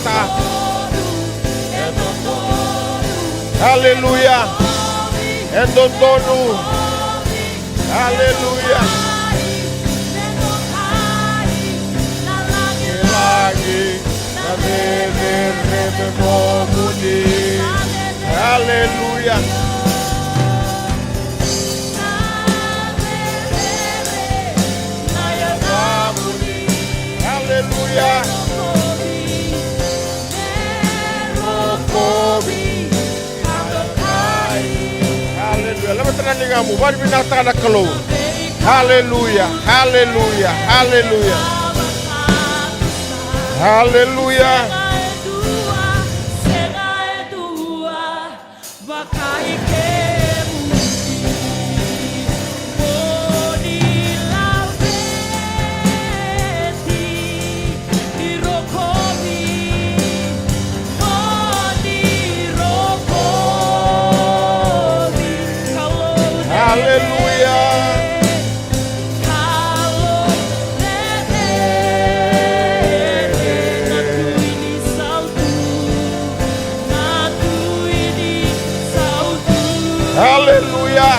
mata. Haleluya. Endondonu. Haleluya. Lagi nomuni. Haleluya. Haleluya. Haleluya. Lama tenang kamu. Baru binatang anak Kalou. Haleluya. Haleluya. Haleluya. Haleluya. Haleluya. Haleluya.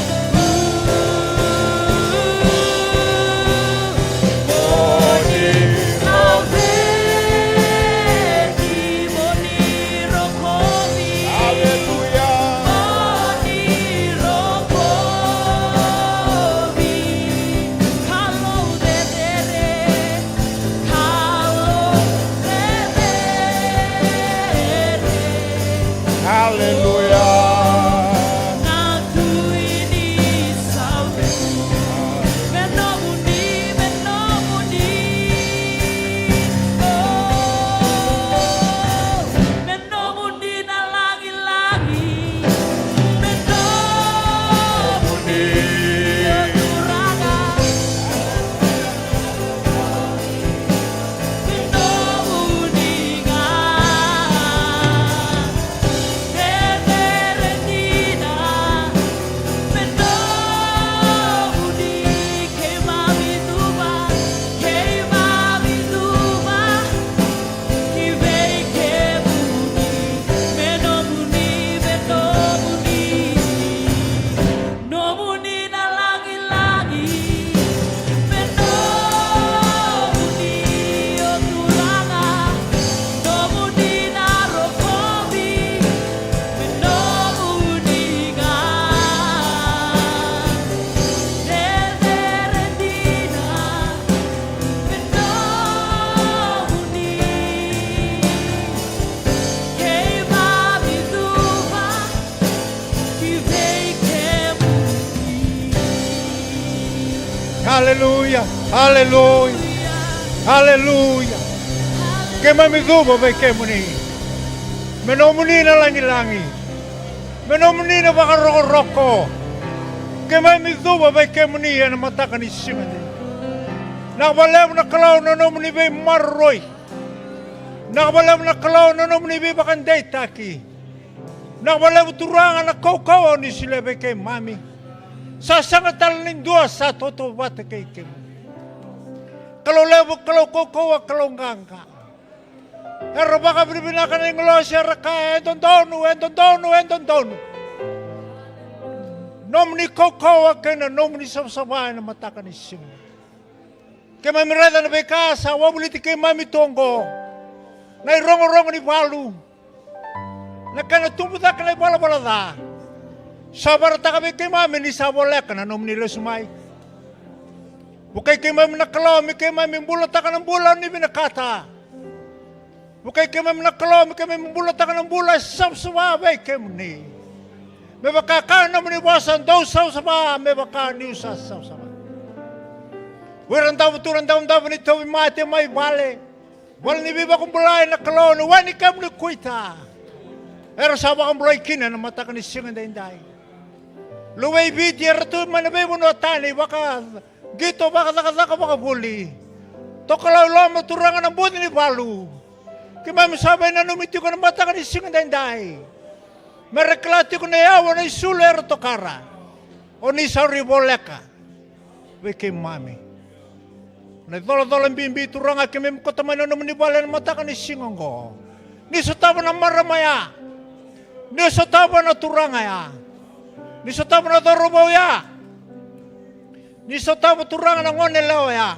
Haleluya, haleluya, haleluya. Kemami dubo may kemuni. Nomuni na langi-langi. Nomuni na vakaroko-roko. Kemami dubo may kemuni na mataka ni simani. Nakabalaw na Kalou na nomuni may maroy. Nakabalaw na Kalou na nomuni may bakanday taki. Nakabalaw turangan na Cakau ni sila may mami. Sasangatal nindua sa toto bata kay kemuni. Kalau levu, kalau koko, kalau ngangka. Ero Vaka-Viti vinaka na yung losia raka, endondonu. Nomuni koko, kaya nomuni sabsabay na mataka ni simo. Kaya mamirada na bekasa, wabuliti kay mami tongo. Na irongo-rongo ni balu. Na kaya tumbuta ka na ibala-balada. Sabarata kami kay mami ni saboleka na nomuni lo sumay. Bukay kay mami na Kalou, kay mami bulata ka ng bula ni vinakata. Bukay kay mami na Kalou, kay mami bulata ka ng bula, sabsabay kemuni. May vakaka naman ni vosa, daw sabsaba, may vaka ni usa sabsaba. Wirang turang daw nito, mati may bale. Wala ni biba kong bulay na Kalou, wani kemuni kuita. Ero sabak ang bulay kina na mataka ni singan dahinday. Luway biti, ero to manabay mo no tani, baka gitu baka baka buli. To Kalou lama turangan ng buti ni balu. Kaya sabay na numiti ko na mataka ni singan dahinday. Mereklati ko na yawa na isuler to kara. O ni sa riboleka. Wiki mami. Na dola-dola bimbi turanga kami mukataman na naman ni bala na mataka ni singan ko. Niso tama na maramaya. Niso tama na turangaya. Niso tama na dorobaya. Niso tama turanga na ngonelawaya.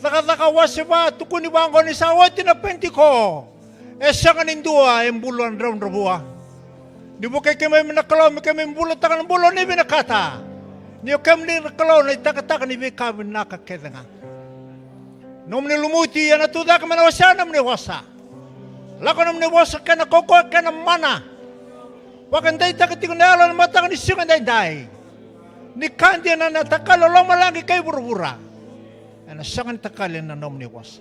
Taka wasiba tukuni bango ni sawati na pentiko. Esang nindua bulan ram rabua. Di bukai kemai minakalaw mi kemai bulan takan bulan ni binakata. Niyo kemni nakalaw na itakataka ni vinaka kedanga. Nomuni lumuti yana tuda kemai wasa namni vosa. Lako namni vosa kena koko kena mana. Wakan day takatikon na alam mataka ni singa day. Ni kandi na natakalo loma lagi kay burubura. Ana sangan takalin na nomni vosa.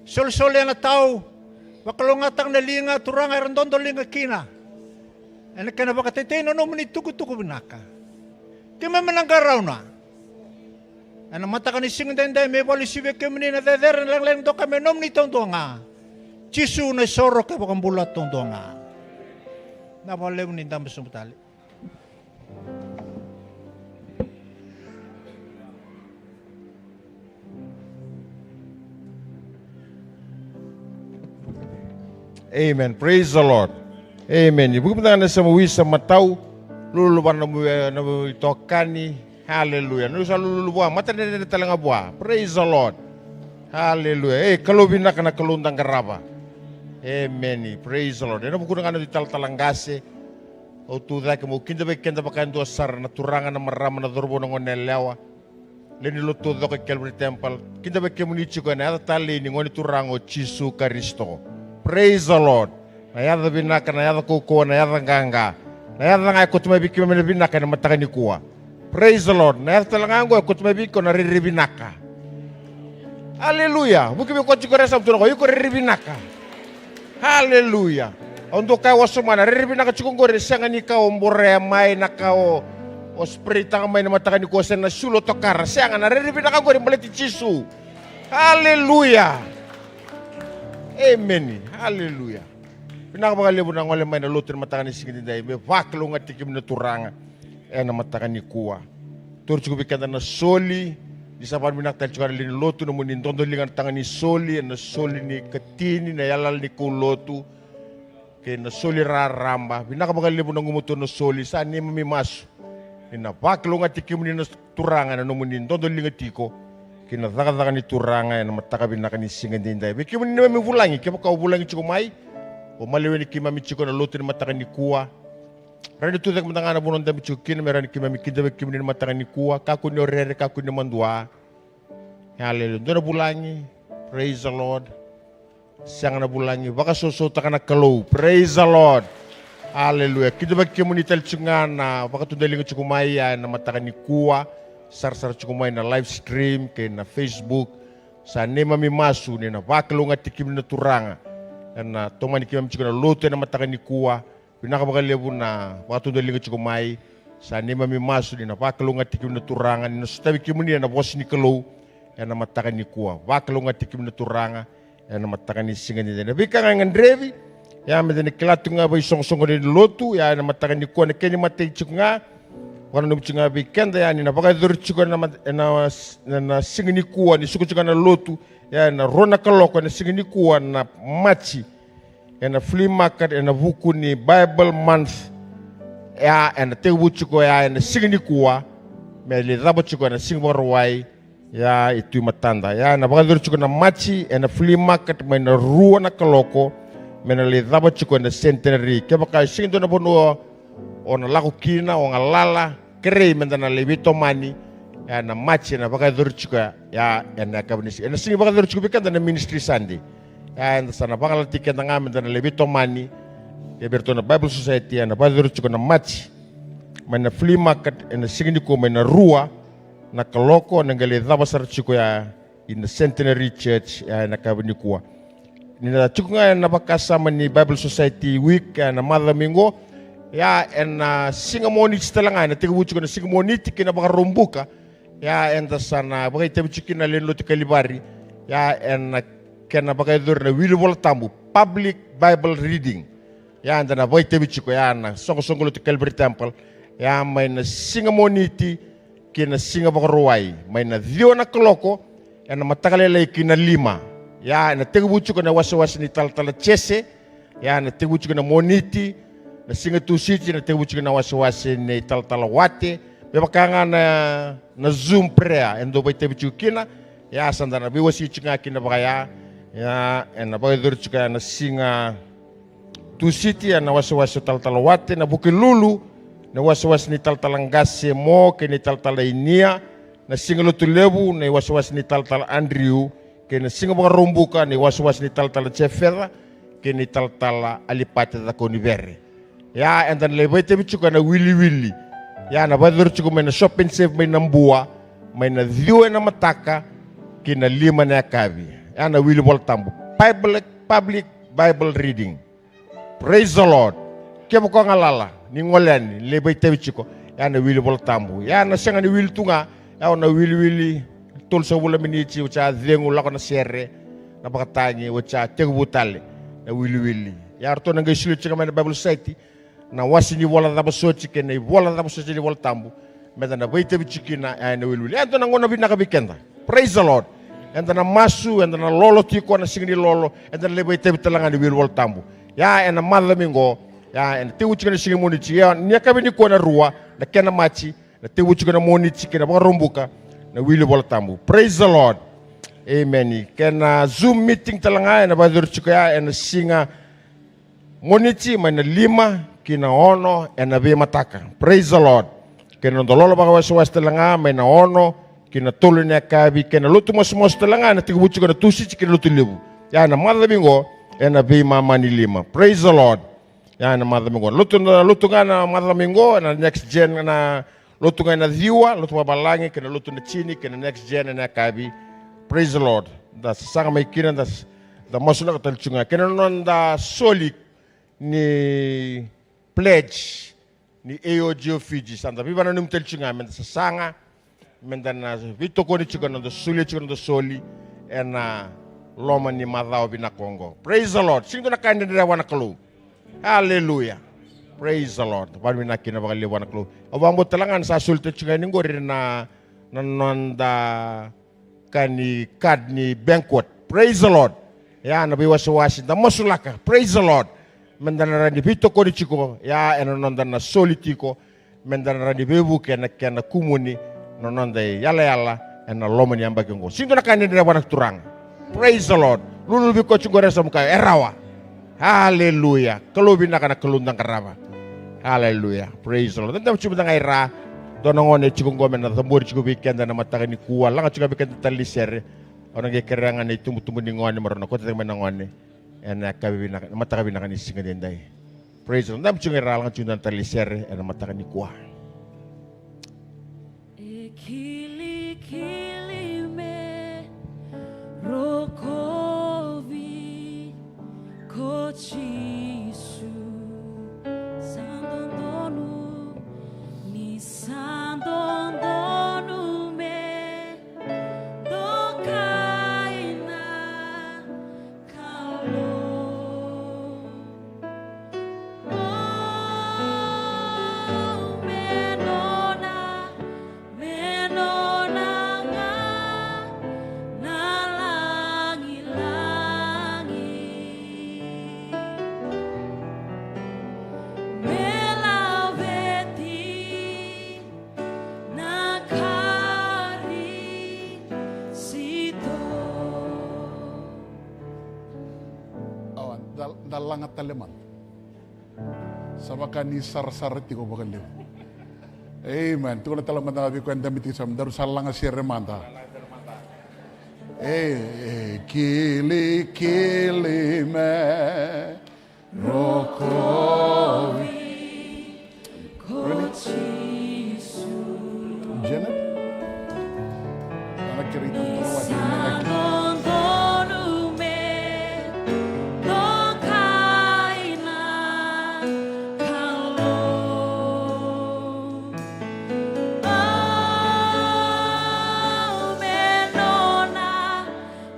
Sol-solia na tao. Wakalungatang na linga turang ay randondo linga kina. Ana kena bakatitay no nomuni tuku-tuku vinaka. Kemai menanggaraw na. Ana mataka ni singa day may bali sibe kemuni na deder lang do kami nomni taucoko nga. Chisu na soro ka bakang bulat taucoko nga. Napalew ni dambas sumutali. Amen. Praise the Lord. Amen. Ibu kita na sa muwi sa mataw, luluban na tokani. Hallelujah. Nusa lulubuan, mata na talaga buah. Praise the Lord. Hallelujah. Kalou vinaka na kalundang garaba. Amen. Praise the Lord. Ano buku na dital-talangase. O tuda ke mo kinda bakain do sar na turangan na marama na dorbo ng onelewa. Leni Lotu do ke Calvary Temple. Kinda ba kemuni chiko na tali ni ngoni turango Chisu Kristo. Praise the Lord. Na yada vinaka na yada koko na yada ganga. Na yada nga ikot mabiki mo vinaka na mataka nikua. Praise the Lord. Na yada talangango ikot mabiki na riri vinaka. Hallelujah. Buki mo ko chiko resa mtuno ko yuko riri vinaka. Hallelujah. Untuk kau wasumana riri vinaka chiko ngore sanga ni kau mbore mai na kau o sprita mai na mataka nikua sen na sulo tokara sanga na riri vinaka ngore maleti Chisu. Hallelujah. Amen. Hallelujah. Pinakamakalibo na ngole may na Lotu na mataka ni singin day. May vaklo nga tikim na turanga. E na mataka nikua. Turo chuko bikanda na soli. Di sa panminaktal chuko na Lotu na munin. Tondo lingan tanga ni soli. Na soli ni katini na yalal ni Lotu. Kaya na soli raramba. Pinakamakalibo na ngumuto na soli. Saan neimami masu. Na vaklo nga tikim ni na turanga na munin. Tondo lingan tiko. Kinataka ni turanga na mataka vinaka ni singan din day. Kemuni na may vulangi, kaya kau vulangi chiko mai. O maliwen ni kimami chiko na Lotu na mataka nikua. Rani tudak matanga na bunon dami chiko kina merani kimami kidavaki kemuni na mataka nikua. Kaku ni orere, kaku ni mandua. Hallelujah. Doon na bulangi. Praise the Lord. Siyang na bulangi. Baka sosota ka na Kalou. Praise the Lord. Hallelujah. Kidavaki kemuni tal chunga na baka tudaling chiko mai na mataka nikua. Sar-sar cukup na live stream ke na Facebook sa neimami masu ni na vaklo nga tikim na turanga na tomani kimam cukup na Lotu na mataka nikua pinakamakalibo na waktu daling cukup mai sa neimami masu ni na vaklo nga tikim na turanga ni na sutabi kemuni na vosa ni Kalou na mataka nikua vaklo nga tikim na turanga na mataka ni singan ni na bika nga ngandrevi ya medeni klatu nga ba isong-song ni Lotu ya na mataka nikua na keni matay cukup nga wana nubichinga bikenda yani na baka chiko na singini kuwa ni suku chiko na Lotu ya na rona kaloko na singini kuwa na machi ya na flea market ya na buku ni Bible month ya na tebu chiko ya na singini kuwa meli rabo chiko na singwarwai ya itu matanda ya na baka chiko na machi ya na flea market mai na ruwa na kaloko mena le rabo chiko na centenary ke baka singindo na bono ona lako kina o ngalala kere mendana levito mani ya na machi na baka chiko ya na kabinisi na singi baka chiko bikanda na ministry sandi ya na sana baka latikan na ngamen na levito mani ya berto na Bible Society ya na baka chiko na machi may na flea market na singi ko may na ruwa na kaloko na ngale dabasar chiko ya in the Centenary Church ya na kabinikuwa nina chiko nga na bakasama ni Bible Society week ya na Domingo ya na singamoni stalanga na tigabuchi ko na singamoni tikina baka rumbuka ya enda sana baka itabichi na len Lotu kalibari ya na kena baka dur na wilbol tambu public Bible reading ya enda na baka itabichi ko ya na songo Lotu Calvary Temple ya may na singamoni kina singa baka ruwai may na dio na koloko ya na matakalelay kina 5 Ya, na tegubuchu na wasa-wasa ni tal-tala chese. Ya, na tegubuchu na moniti. Na singa tusiti na tegubuchu na wasa-wasa ni tal-tala wate. Bebakanga na Zoom prayer. Endo ba tegubuchu kina. Ya, sandana biwasi chunga kina bakaya. Ya, na bagay chuka na singa tusiti na wasa-wasa tal-tala wate. Na buki lulu. Na wasa-wasa ni tal-tala ngase mo. Kini tal-tala inia. Na singa Lotu levu. Na wasa-wasa ni tal-tala Andrew. Kena singa mga rumbuka ni was-was ni tal-tala chefera, kini tal-tala alipate da konibere. Ya, and then lebay tebi chuka na wili-wili. Ya, na bador chuka may na shopping save, may nambua, may na view na mataka, kina 5 na kabi. Ya, na wili bol tambo. Public Bible reading. Praise the Lord. Kaya mo ko ngalala, ni ngolen, lebay tebi chuka, ya na wili bol tambo. Ya, na siya nga ni wili tunga, ya na wili-wili, tol sa wala minichi wacha dhengu lako na sere na bakatangi wacha tegubutale na wili ya arto na ngai chika na Bible Society na wasi ni wala da basochi ke na wala da basochi ni wala tambu meda na baite bichikina na wili ya to na ngona vinaka bikenda. Praise the Lord. And na masu and na lolo tiko na singni lolo and na baite bitalanga ni wili wala tambu ya na madlamingo ya and te uchika na singi monichi ya nyaka bini ko na ruwa na kena machi na te uchika na monichi ke na barumbuka na wili bola tambu. Praise the Lord. Amen. Kena Zoom meeting talanga na badur chukaya na singa monichi mana 5 kina ono na be mataka. Praise the Lord. Kena ndololo baga was talanga mana ono kina tolu na kabi kena Lotu mos talanga na tigubuchu na tusi kina Lotu levu. Ya na madhamingo na be mama ni 5. Praise the Lord. Ya na madhamingo. Lotu na madhamingo na next gen na Lotu nga na diwa, Lotu mabalangi, kena Lotu na chini, kena next gen na kabi. Praise the Lord. Da sanga may kina da masu na katalchunga. Kena non da soli ni pledge ni AOGO Fiji. Sanda viva na numtelchunga menda sa sanga, menda na vito ko ni chuka na da soli na loma ni madhao binakongo. Praise the Lord. Sing to na kanda nila wana Kalou. Hallelujah. Praise the Lord. Pag minakina baka liwan na Kalou. Awang mo talangan sa sulta chunga ningo rin na nanda kani kad ni banquet. Praise the Lord. Ya nabiwas-wasin da masulaka. Praise the Lord. Mendana ni vito ko ni chiko. Ya nanda na soli tiko. Mendana ni levu kena kemuni. Nanda yala na loma ni amba kengo. Sino na kani nila wana turang. Praise the Lord. Lulubi ko chungo resa muka erawa. Hallelujah. Kalou vinaka na kalundang karaba. Hallelujah. Praise the Lord. Tanda mo chumutang ira. Donongon e chikong gomen na tambur chikong weekend na mataka nikua. Langa chikong weekend talisere. O nangyakirangan na tumutumunin ngon ni marunong. Kota tayong manangon ni. Mataka vinaka ni singa dinday. Praise the Lord. Tanda mo chumutang ira. Langa chumutang talisere. Na mataka nikua. Kili me rokovi kochisu. Sandondonu me dokaina Kalou menona nga nalangi-langi dalangat taleman. Sabaka ni sar-sar tiko bakan levu. Amen. Tuko na talaman na abi kwenda miti sam daru salanga siremanta. Kili me rokovi kochisu. Janet. Anak cerita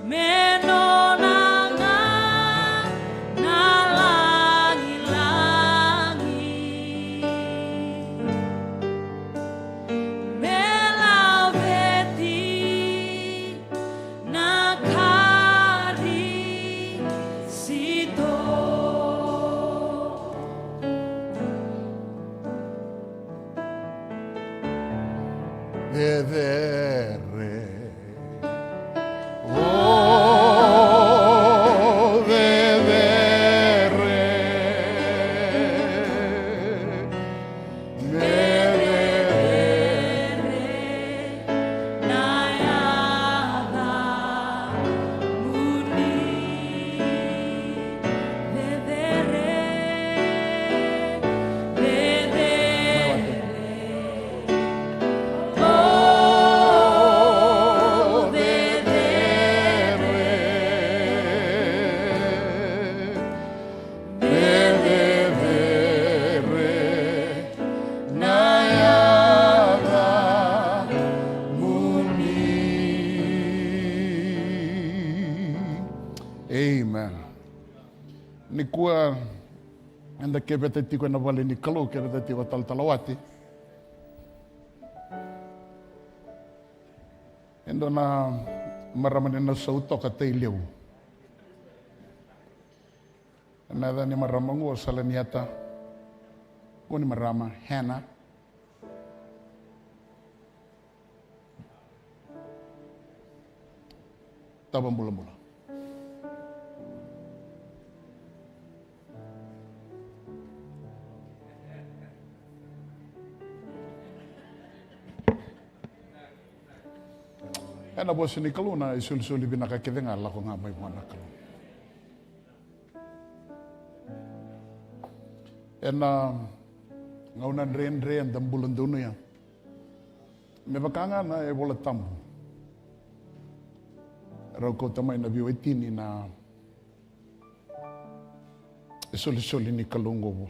Menona nga nalangi-langi vedere. Oh, vedere. Amen. Nikua anda kebeta tiko na vale ni Kalou kera dati wa talawati. Endo na maramane na sauto ka levu. Nada ni maramangu salaniata. Kuni marama hena. Tabang bula-bula. Ena bosi ni Kalou na isul-suli vinaka kidenga lako nga may buwana Kalou. Ena ngaunan ren-ren dan bulan dono ya. Me bakanga na e bola tambu. Rau ko tamay na biwetini na isul-suli ni Kalou ngobo.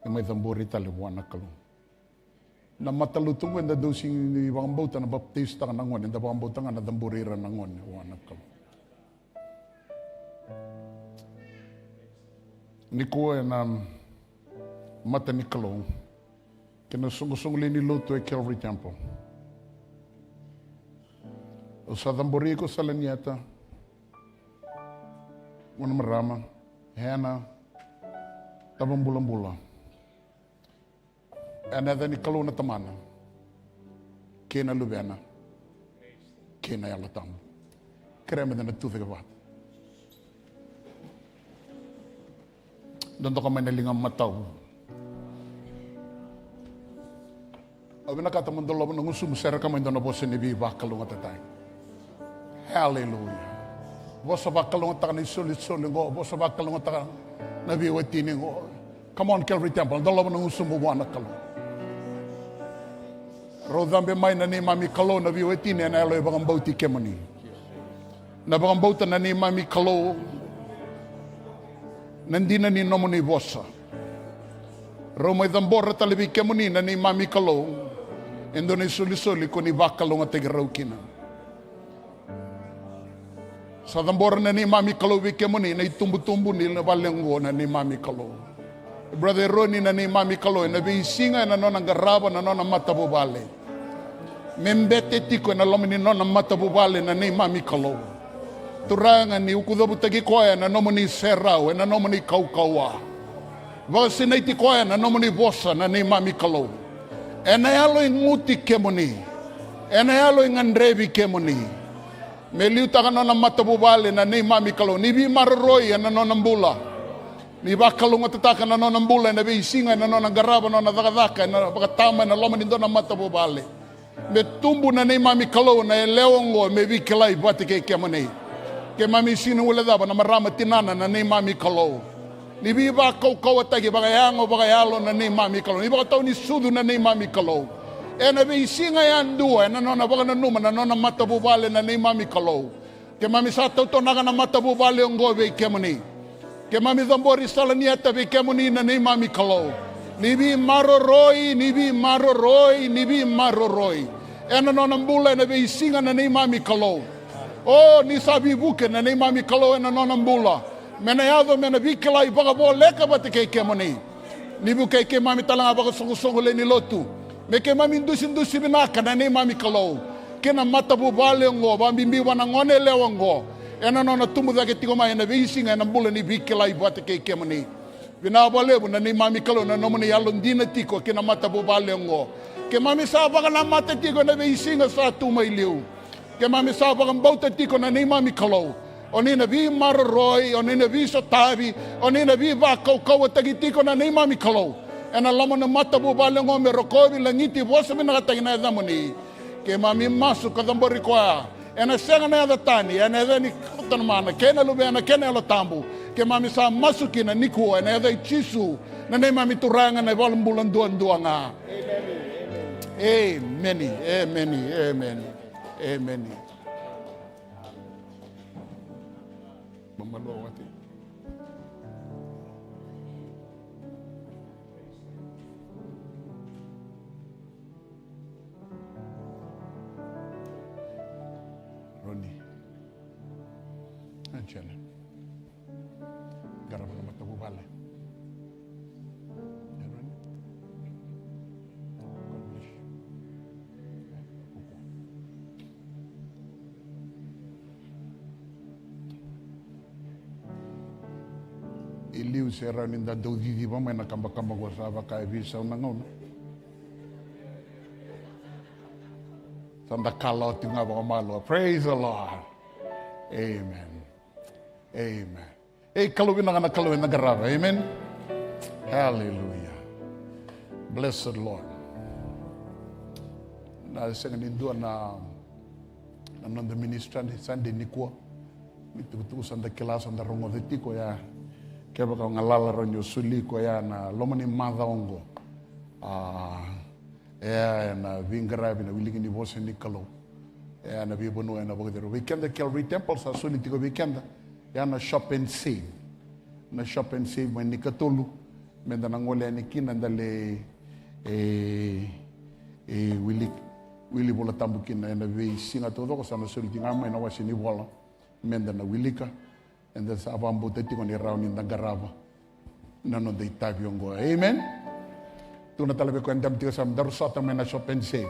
E may tamburi tali buwana Kalou. Na matalutong wenda daw sing ibang bauta na baptista ka nangon, enda bang bauta nga na damburira nangon, wanak ka. Nikua na mata ni Kalou, kinasungusungli ni Lotu e Calvary Temple. O sa damburi ko sa lanyata, wana marama, hena, tabang bulang-bulang. Another ni Kalou na Tamada. Kena lubena. Kena yala tamu. Krema na natuthig abat. Doon ka may nalingang mataw. Abi nakataman doon lang nung sumusera ka may doon na bosa ni Vaka-Viti at tatay. Hallelujah. Vosa Vaka-Viti at sulit-sulit ko. Vosa Vaka-Viti at nabiwatinin ko. Come on, Calvary Temple. Doon lang nung sumubuan na Kalou. Rodambe mai na neimami Kalou na viwetini na elo ibang bauti kemuni. Na bang bauta na neimami Kalou nandina ni nomuni vosa. Romay dambora talibi kemuni na neimami Kalou endo ni suli-suli ko ni Vaka-Viti at tigaraukina. Sa dambora na neimami Kalou vi kemuni na itumbu-tumbu nila na balenggo na neimami Kalou. Brother Ronnie na neimami Kalou na bisinga na non ang garaba na non ang matabubale. Membete tiko na lomini non ang matabubale na neimami Kalou. Turangan ni ukudobu tagikoya na nomuni serau na nomuni Cakau. Vasinay tikoya na nomuni vosa na neimami Kalou. Enayalo nguti kemuni. Enayalo ngandrevi kemuni. Meliuta ka non ang matabubale na neimami Kalou. Nibi maroroy na non ang bula. Ni Vaka-Viti at tataka na non ang bula na bisinga na non ang garaba na nakadaka na pakatama na lomini doon ang matabubale. Me tumbu na neimami Kalou na elewongo me vikilai bati ke kemuni. Ke mami sinu wala daba na marama tinana na neimami Kalou. Ni biba kau atagi bagayango bagayalo na neimami Kalou. Ni baka tau ni sudu na neimami Kalou. E na bisinga yan dua na nona baga na numa na nona matabubale na neimami Kalou. Ke mami sa tau naga na matabubale ongo be kemuni. Ke mami dambori salaniata be kemuni na neimami Kalou. Nibi maroroi, nibi maroroi, nibi maroroi. Ena nona mbula na beisinga na neimami Kalou. Oh, ni sabi buke na neimami Kalou ena nona mbula. Mena yado mena bikila i baga bo leka bati kei kemuni. Ni buke ke mami talanga baga songo-songo le ni Lotu. Me ke mami ndusi vinaka na neimami Kalou. Kena matabu bale ngo, bambimbi wana ngone lewa ngo. Ena nona tumuda ke tiko mai na beisinga ena mbula ni bikila i bati kei kemuni. Vinabalebu na neimami Kalou na nomuni yalondina tiko kina matabu bale ngo. Ke mami sa baka na mate tiko na beisinga sa tumay liu. Ke mami sa baka bauta tiko na neimami Kalou. O ni na vi mararoi, o ni na vi sotavi, o ni na vi Vaka-Viti tagi tiko na neimami Kalou. E na lama na mata bubale ngome rokovi langiti vosa vinaka na nomuni. Ke mami masu kadambori kwa. E na senga na tani, e na ni kutanmana, ke na lubena, ke na tambu. Ke mami sa masu ki na nikua, e na chisu, na neimami turanga na walambulan duanga. Amen, amen, amen, amen. Mamalawati. Roni. Anjala. Garap na matabu bale. Iliu sera ninda daudidi ba may nakamba-kamba ko sa Vaka-Viti sa unangon. Sanda Kalou tinga ba malo. Praise the Lord. Amen. Amen. Kalou na Kalou na garava. Amen. Hallelujah. Blessed Lord. Na senganin doon na nanda ministran sande nikua. Itu sanda kelas sanda rongo de tiko ya. Kaya baka ngalala ronyo suli ko ya na lomani madhaongo. Na vingarabi na wiligi ni vosa ni Kalou. Na vibono na bogdero. Weekenda Calvary Temple sa suli tiko weekenda. Ya na shop and save. Na shop and save mo ni katulu. Menda na ngole ni kinandale wili bola tambukin na vi singa todo ko sa na suli tingama na wasi ni bola. Menda na wilika. And then sa abambo tiko ni round in Nagarava. Nano de Tabiongo. Amen. Tuna talaga ko andam tiko sa darusata may na shop and save.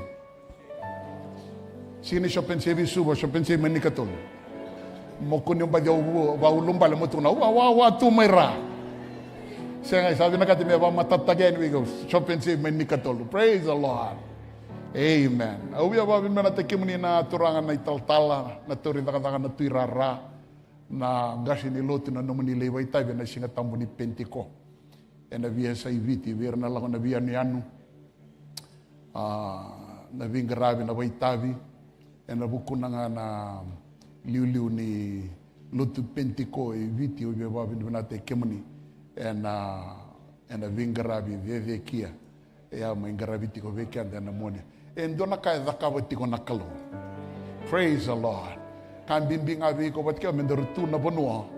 Sini shop and save suba shop and save manikatol. Mokun yung bagyo wa ulumbala mo tuna wa tumayra. Siya nga sabi na kati may ba matatagain we go shop and save manikatol. Praise the Lord. Amen. Ubi ababin man na kemuni na turangan na italtala na turin na tuirara. Na gasi ni Lotu na nomuni levu tabi na singa tambu ni tiko. E na via sa iviti, via na lako na via ni anu. Na vingarabi na waitabi. E na buku na nga na liu ni Lotu tiko e viti o via wabi na kemuni. E na vingarabi via kia. E a maingarabi tiko via na nomuni. E ndona kaya Vaka-Viti ko na Kalou. Praise the Lord. Kan bimbing abi ko bat ka mendarutu na bonua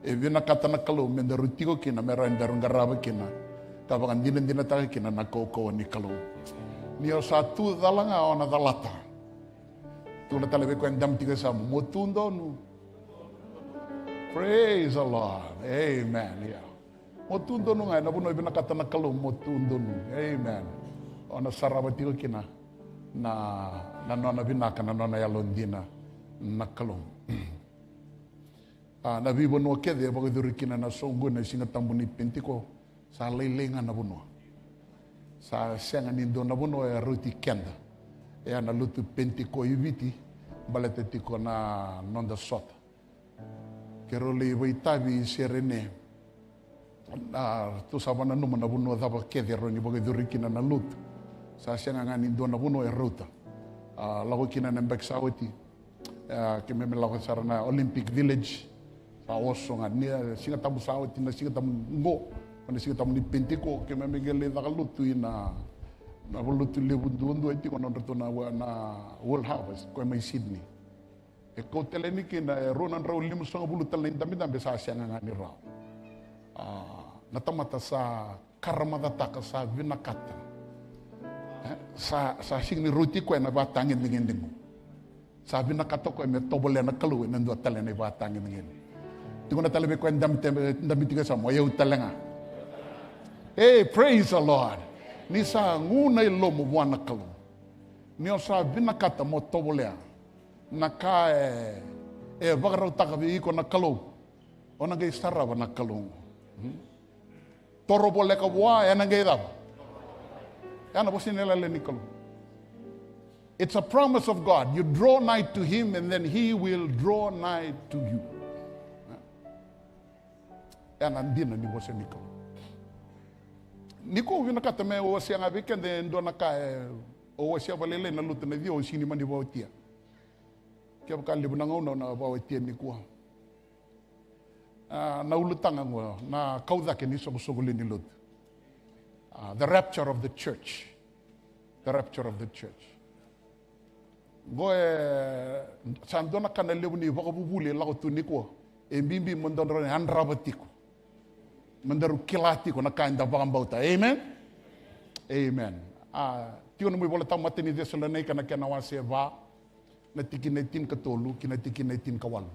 e vinaka na Kalou mendaruti ko kina meron darung garaba kina tabangan dinan ta kina na koko ni Kalou ni o satu dalanga ona dalata tu na talabe ko endam tiga sa motundo nu. Praise the Lord. Amen. Yeah. Motundo nu ngai na bono vinaka na Kalou motundo nu. Amen. Ona sarabati ko kina na nona vinaka na nona yalondina na Kalou. Na vivo no kede bago durikina na songo na singa tambu ni tiko sa leilenga na buno. Sa senga nindo na buno e ruti kenda. E na Lotu tiko iviti balete tiko na nonda sota. Kero le waitabi serene. Tu sabana numa na buno daba kede roni bago durikina na Lotu. Sa senga nindo na buno e ruta. Lago kina na Vaka-Viti. Kami melakukan sarana Olympic Village sa oso nga niya singa tamu sawat na singa tamu ngo na singa tamu ni tiko kami megele na Lotu na Lotu levu dundo tiko na reto na World Harvest ko may Sydney e ko teleni kina ronan raw limu sa bulu talen dami sa siya nga ni raw natamata sa karamadata sa vinakata sa sing ni ruti ko na batangin nginding sabi na katoko me tobole na Kalou na ndo tale na batang ngin. Tiko na talabe ko ndam tiga sa mo yaw talenga. Hey, praise the Lord. Ni sa nguna ilo mo wana Kalou. Ni sa binakata mo tobole na ka bagaraw takabi ko na Kalou. O na gay saraba na Kalou. Toro bole ka wa ya na gay dab. Ya na bosin nila ni Kalou. It's a promise of God. You draw nigh to Him and then He will draw nigh to you. And andina ni vosa nikau. Niko vinaka tame o sia nga weekend ndona ka o sia valele na lutu na dio o sini mani votia. Kia ka levu na ngona na votia nikua. Na ulutanga ngo na kaudake ni sogole ni lutu. The rapture of the church. The rapture of the church. Goe sandona kana levu ni vakabubule la tu nikua. E mbimbi mondondro ni andrabatiko. Mendaru kilatiko na kainda vakambauta. Amen? Amen. Tio numi bola tau matini Thessalonica na kena wase va na tiki 19 katolu kina tiki 19 kawalu.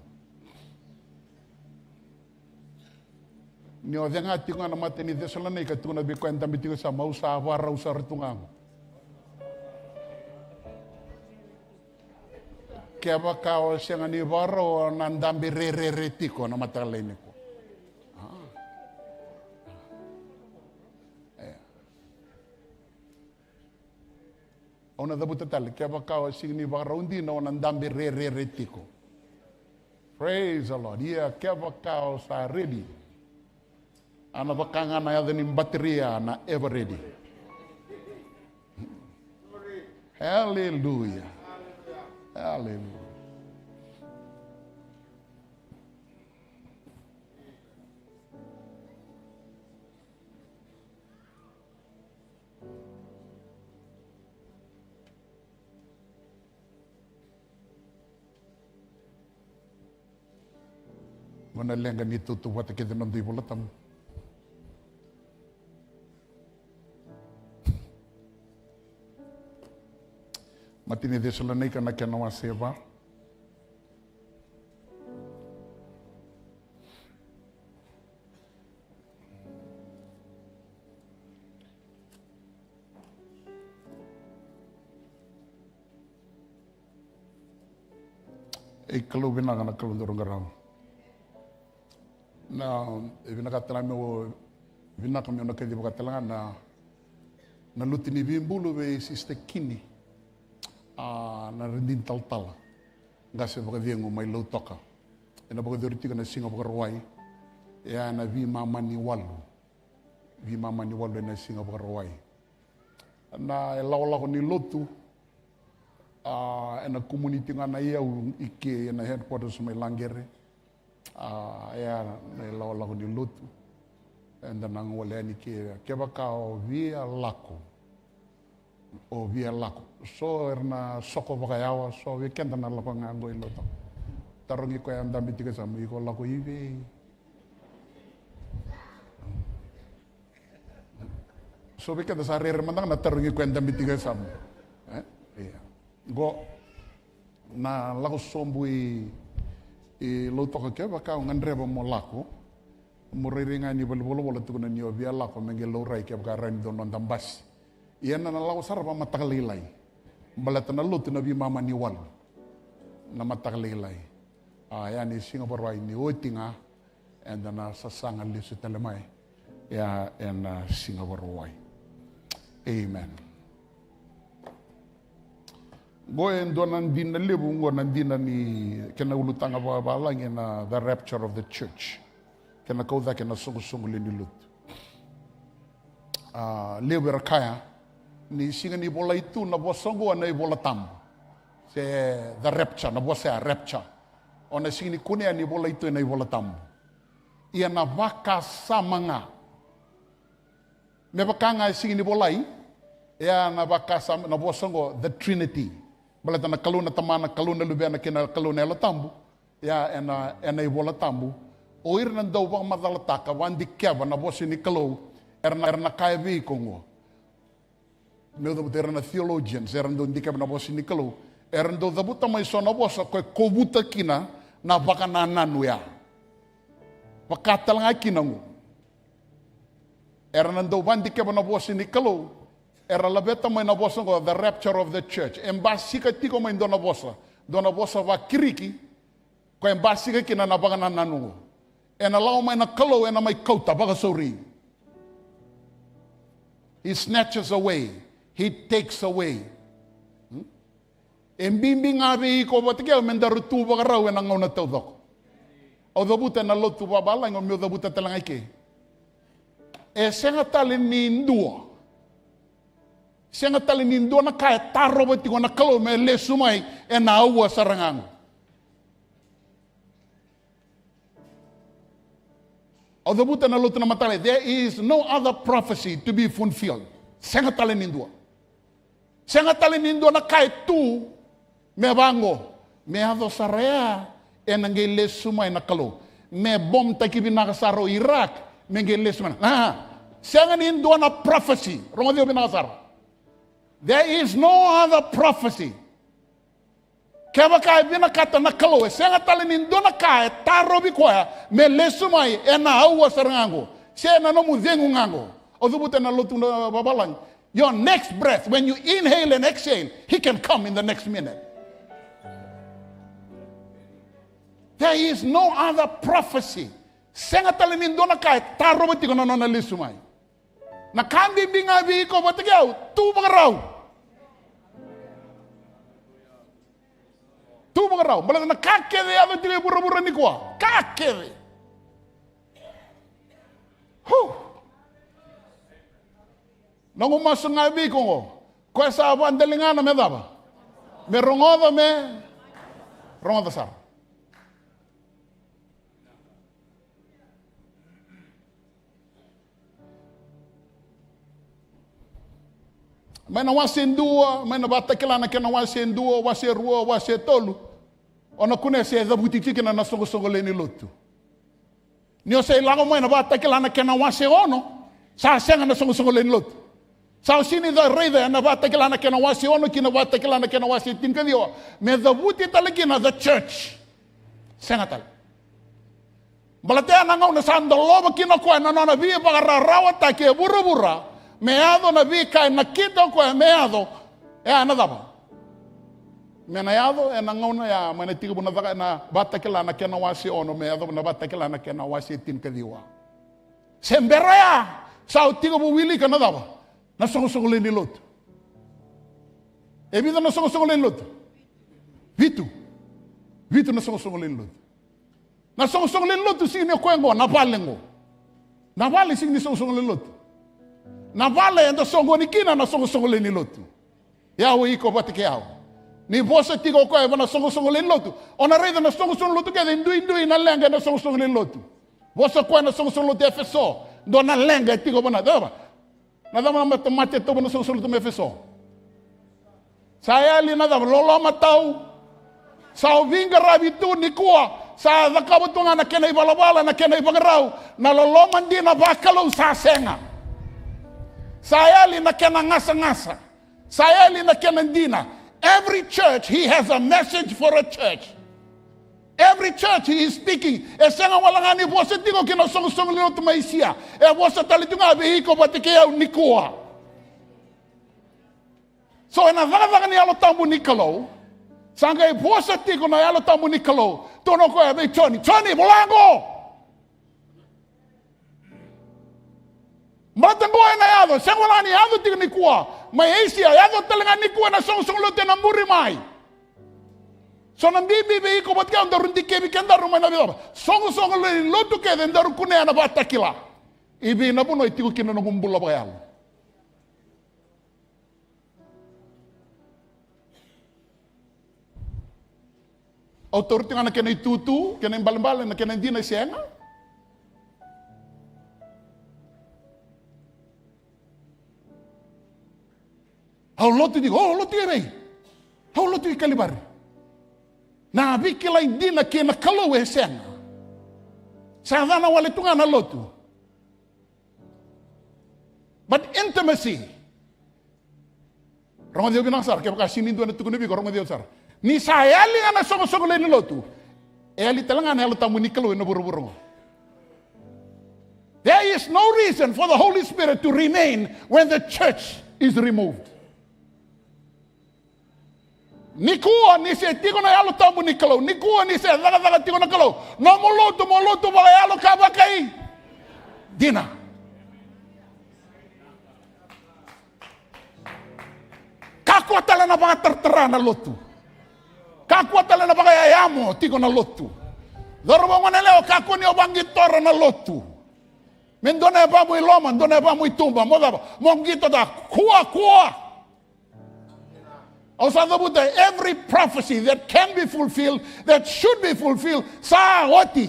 Ni o venga tinga na matini Thessalonica tu na bi kwenta mitiko sa mausa vara usa retungango. Kia Vakao sianga ni varo na ndambi re tiko na matalene ko. Ona da butatali kia Vakao sianga ni varo undi na ona ndambi re tiko. Praise the Lord. Yeah, kia Vakao sa ready. Ana vakanga na yadha ni bateria na ever ready. Hallelujah. Hallelujah. Mana lenga ni tutu wata kita nanti bulatam. Matini Thessalonica na kena waseva. Kalou vinaka na Kalou dorong garang. Na vinaka talame o vinaka mi ona kedi bakatalanga na lutini vimbulu ve siste kini. Na rendin tal ngase baka viengo mai Lotu ena baka doritika na singa baka rawai ya na vi mama ni walu na singa baka rawai na lawa ni Lotu ena community ngana ia ike ena headquarters mai Langere ya na lawa ni Lotu enda nang wale ni ke baka via lako o via lako so erna soko bakayawa so weekend na lako ngango iloto tarongi ko anda bitika samu ko lako ive so weekend sa rere mandang na tarongi ko anda bitika samu iya go na lako sombui Lotu ke baka ngandreba mo lako mo reringa ni bolo tu na ni via lako mengelo rai ke baka ran don ndambas ia na lawa sarapa matakalilai. Balata na Lotu na mama ni wal na matakalilai. Ya ni Singapore ni oitinga and na sasanga lisu telemai. Ya and Singapore. Amen. Goen donan din na levu ngonan din ni kena ulutanga babalang na the rapture of the church. Kena kauda kena sungu ni Lotu. Levu rakaya ni singa ni bola itu na bosongo na bola tam se the rapture na bosa rapture ona singa ni kunia ni bola itu na bola tam ia na vaka samanga me bakanga singa ni bola ia na vaka sam na bosongo the trinity bala na Kalou na tamana Kalou na lubena kena Kalou na la tambu ia ena bola tambu o ir na do bang madalataka wandi keva na bosi ni Kalou erna kai vi kongo meu da erana theologians erando indika na bosi ni Kalou erando da buta mai sona bosa ko kobuta kina na baka nananu ya pakatal nga kinangu erando bandi ke na bosi ni Kalou era labeta mai na bosa go the rapture of the church embasi ka tiko mai dona bosa va kiriki ko embasi ka kina na baka nananu ena lao mai na Kalou ena mai kauta baka sori he snatches away. He takes away. E bimbing abe iko batikeo mendaru tu bagarau na ngona taucoko. O dabuta na lotu babala ngo meu dabuta talanga ke. E senga tali ni ndua. Senga tali ni ndua na kai taro batiko na Kalou me le sumai e na aua sarangango. O dabuta na lotu na matale, there is no other prophecy to be fulfilled. Senga tali ni ndua. Senga tali ni ndua na kai tu me bango, me ado saraya, e nange le sumai na Kalou. Me bom taki vinaka saro Iraq, me nge le sumai. Senga ni ndua na prophecy. Rongo vinaka saro. There is no other prophecy. Keva kai vinaka na Kalou. Senga tali ni ndua na kai, taro bikoya, me le sumai, e na aua sarangango. Se na nomu zengu ngango. O dubuta na lotu na babalang. Your next breath, when you inhale and exhale, he can come in the next minute. There is no other prophecy. Senga tali ni ndona kai taro batiko na nona lisumai. Na kambi binga biko batikeo tu bagarau. Tu bagarau. Bala na kakeve ado tile bura nikua. Kakeve. Nangu masu ngai biko ngo. Ko sa abandelingana me daba. Me rongoda me rongoda sar. Mana wase ndua, mana batakilana kena wase ndua, wase rua, wase tolu. Ona kune se da butiti kena na songo leni lotu. Ni o se lago mana batakilana kena wase ono, sa senga na songo leni lotu. Sa sini da reida na batakilana kena wase ono kina batakilana kena wase tinkadio. Me da buti talakina the church. Senga tal. Balatea na ngau na sando loba kina ko na na vi bagarawa ta ke burubura. Meado na vika na kito ko meado e anadaba meado e na ngona ya mana tigo na vaka na batakela na kena wasi ono meado na batakela na kena wasi tin kadiwa sembera ya sa tigo bu wili kana daba na songo le ni lotu e vida na songo le lotu vitu na songo le lotu na songo le lotu sini ko ngo na vale sini songo le lotu na vale enda songo ni kina na songo le ni lotu. Yawe iko batike yao. Ni vosa tiko ko eva na songo le lotu. Ona reida na songo lotu ke indui na lenga na songo le lotu. Vosa ko na songo lotu efeso. Do na lenga tiko bana daba. Na dama mate to na songo lotu efeso. Saya li na dama lolo matau. Sa vinga rabitu nikua. Sa Vaka-Viti na kena ibalabala na kena ibagarau. Na lolo mandi na Kalou sa senga. Sayali na kena ngasa. Sayali na kena ndina. Every church, he has a message for a church. Every church, he is speaking. E senga walangani vosa tiko kina songo lino tumaisia. E vosa talitunga behiko batikea nikua. So ena vaga ni alo tambu ni Kalou. Sanga e vosa tiko na alo tambu ni Kalou. Tono ko e Tony bolango. Matangoa na yado, sengwala ni yado tiga nikua. May Asia, yado talaga nikua na songo lote na muri mai. So nang bibi ko bat ka ndarun dikebi kanda rumay na biba. Songo le lotu ke den daru kune na batakila. Ibi na puno itigo kina ng bula bayal. Autority nga na kena itutu, kena imbalan na kena hindi na siyenga. Hau lotu digo, lotu e rei. Hau lotu i kalibari. Na bikila hindi na kena Kalou e senga. Sa dana wale tunga na lotu. But intimacy. Rongo Dio binasar, kaya baka sinindo na tukunabi ko, Rongo Dio sar. Ni sayali nga na songo le ni lotu. E ali talanga na tamu ni Kalou na buru-buru. There is no reason for the Holy Spirit to remain when the church is removed. Nikua ni se tiko na yalo tambu ni Kalou. Nikua ni se daga tiko na Kalou. No moloto wala yalo kabakai. Dina. Kako tala na mga tartara na lotu. Kakua tala na bagayayamo, tiko na lotu. Dorobo ngone leo kaku ni obangi tora na lotu. Mendona ba mo iloma, ndona ba mo itumba, mo ngito da kua. Every prophecy that can be fulfilled, that should be fulfilled, sa oti.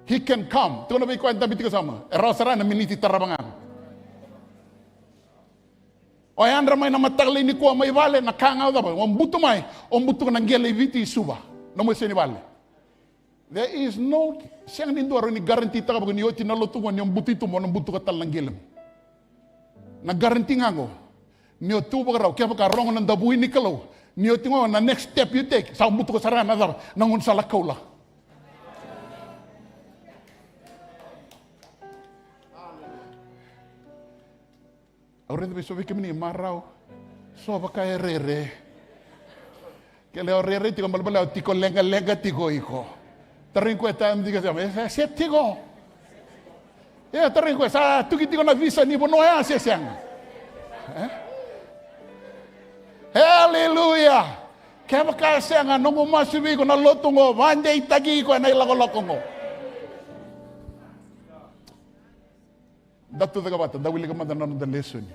He can come. Tuno ba kwenta bitiko sama. Erosara na miniti tarabangan. O andra may na matagli nikua may vale na kangaw da ba. Ombuto ng Vaka-Viti suba. No mo sini vale. There is no siyang nindoro ni guarantee ta kapag niyoti na lutungan yung butito mo ng buto ka talang gilam. Nag-guarantee nga ko. Niyotu ba raw kaya ka rongo ng dabuhin ni Kalou. Niyoti mo na next step you take sa buto ka sarana dar nangun sa lakaw la. Orang tu besok kemuni marau. So pakai rere. Kalau rere tiko balbala tiko lenga tiko iko. Tarin ko tam diga sama. Saya tiko. Ya tarin ko sa tuki tiko na visa ni bono ya sesiang. Hallelujah. Kaya kasi ang anong umasubi ko na Lotu ngo, manday tagi ko na ilagoloko ngo. Datu taga bata, dawili ka man na the lesson.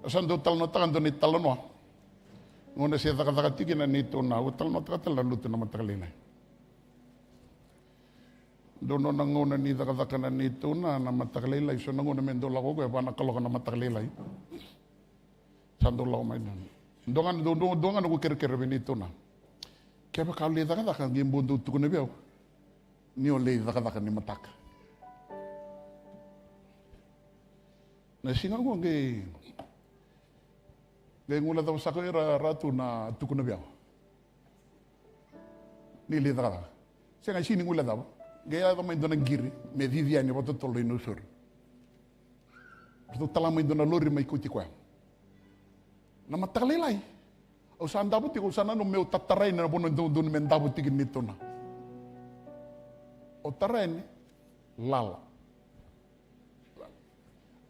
Asan do tal no takan do ni talono. Ngona siya taka-taka na nito na utal no taka na luto na matakalina. Dono na ngona ni taka na nito na matakalila iso na ngona mendo lako ko pa nakaloka na matakalila. Sando lako may nan. Dongan ko kere nito na. Kaya ba kali taka ngimbundo tuko na biyaw. Ni ole taka ni mataka. Na singa ko Gaya ngula daw sa ko ratu na tuko na biyaw. Nili da. Siya nga sini ngula daw. Gaya daw may doon ang giri. May vivian niya bato tolo inusur. Bato tala may doon na lori may kuti kwa. Na matakalilay. O saan daw tiko sana no may utataray na po doon may daw tigin nito na. O taray ni lala.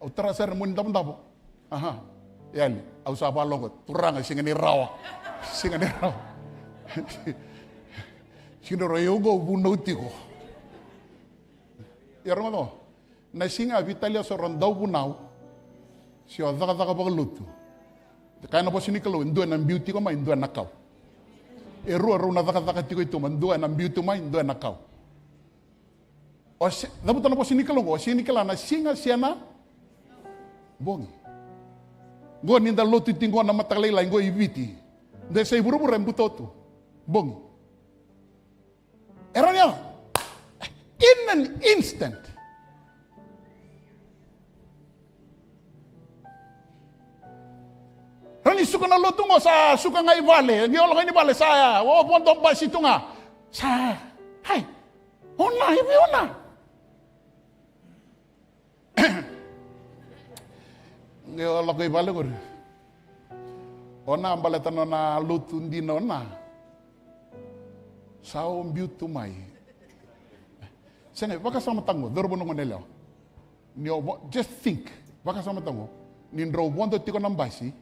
O taray sir mo daw. Aha. Yan, au sa balongot, turang singa ni rawa. Sino rayugo bunauti ko. Yaro mo na singa vitalia so rondaw bunaw. Siya daga Lotu. Kaya na po sinikalo, induan ng beauty ko ma, induan nakaw. Ero na daga tiko ito, induan ng beauty ma, induan nakaw. O dapat na po sinikalo ko, sinikala na singa siya na bongi. Go ninda Lotu tinggo na matakalila ngo Vaka-Viti. De say buru-buru butoto. Bong. Era niya. In an instant. Rani suka na Lotu ngo sa suka nga ivale. Ngiolo nga ivale sa bondong basi ito nga. Sa hay. Ona hivi ona. Ngiolo ko ivale ko. Ona baleta na Lotu ndi na. Sao mbiutu mai. Sene baka sama tango dorbo no ngonelo. Just think. Baka sama tango. Nindro bondo tiko nambasi.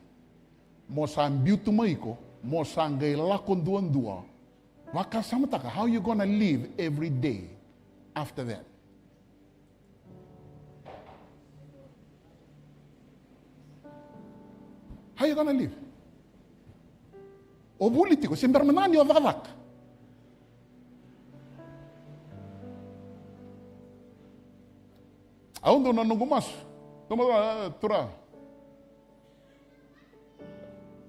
Mo sa mbiutu mai ko, mo sa ngai la konduandua. Baka sama taka how you gonna live every day after that? How you gonna live? O politiko, sembra menani o vakavak. Aondo na nungu masu. Tamada tura.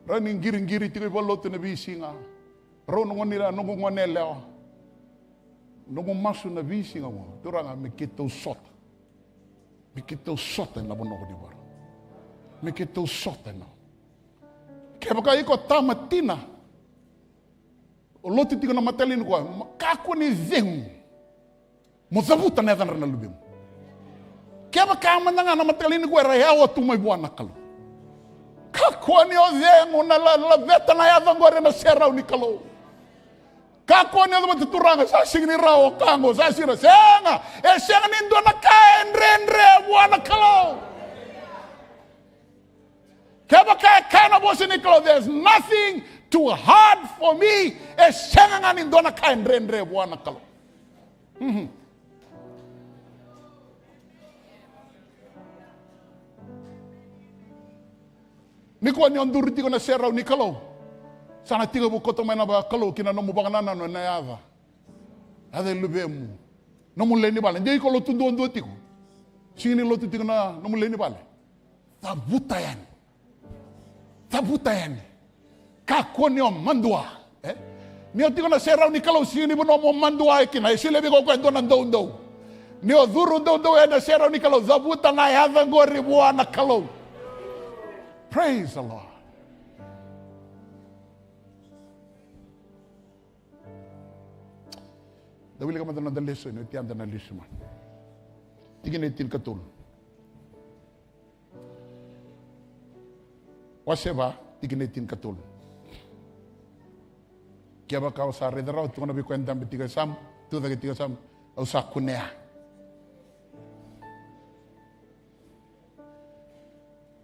Raning giring-giri tiko iba Lotu na bisinga. Ro nungu nila nungu ngoneleo. Nungu masu na bisinga mo. Tura nga mikito sota. Mikito sota na bono ko di baro. Mikito sota na. Kaya baka iko tamatina. O Lotu tiko na matalin ko. Kako ni zengu. Mozabuta na yakan na lubim. Kaya baka nga na matalin ko. Rayawa tumay buwan na Kalou. Kako ni o zengu na laveta na yakan ko rin na seraw ni Kalou. Kako niya naman tuturanga sa singin raw kango sa sira senga senga nindo na kain rendre buwana Kalou. Kaya kaya vosa ni Kalou, there's nothing too hard for me. Senga nindo na kain rendre buwana Kalou. Nikua ni ondur tiko na serau ni Kalou. Sana tiga bu koto mena ba Kalou kina nomu banganana no na yava. Ade lubemu. Nomu leni bale. Ndei ko Lotu ndo tiko. Sini Lotu tiko na nomu leni bale. Tabutayan. Tabutayan. Kako ni mandua. Ni tiko na serau ni Kalou sini bu nomu mandua kina. Sile bi ko kwendo na ndo. Ni oduru ndo na serau ni Kalou. Zabuta na yava ngori buana Kalou. Praise the Lord. Dawili ka man na leso ino iti anda na leso man. Tingin itin katul. Waseba tingin itin katul. Kaya ba ka sa redaraw tungo na bikwenta bitiga sam tu dagi tiga sam au sa kunea.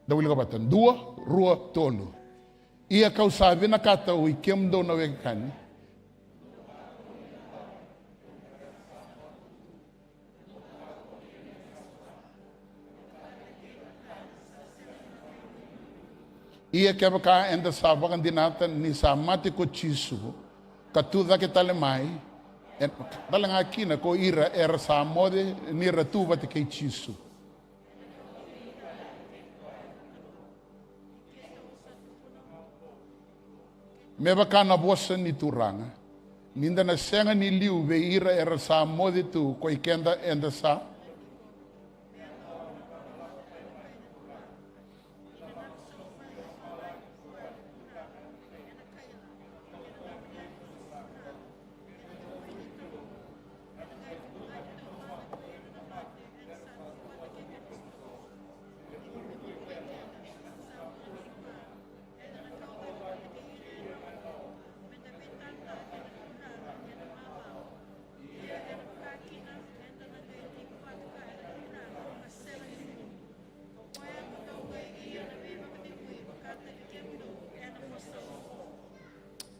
Dawili ka batan dua rua tolu. Ia kau sabi na kata ui kemdo na wekani. Ia kaya baka enda sabakan dinatan ni sa matiko chisu katuda ke tale mai dalang akina ko ira era sa mode ni ratu bate ke chisu me baka na vosa ni turanga ninda na senga ni liu ve ira era sa mode tu ko ikenda enda sa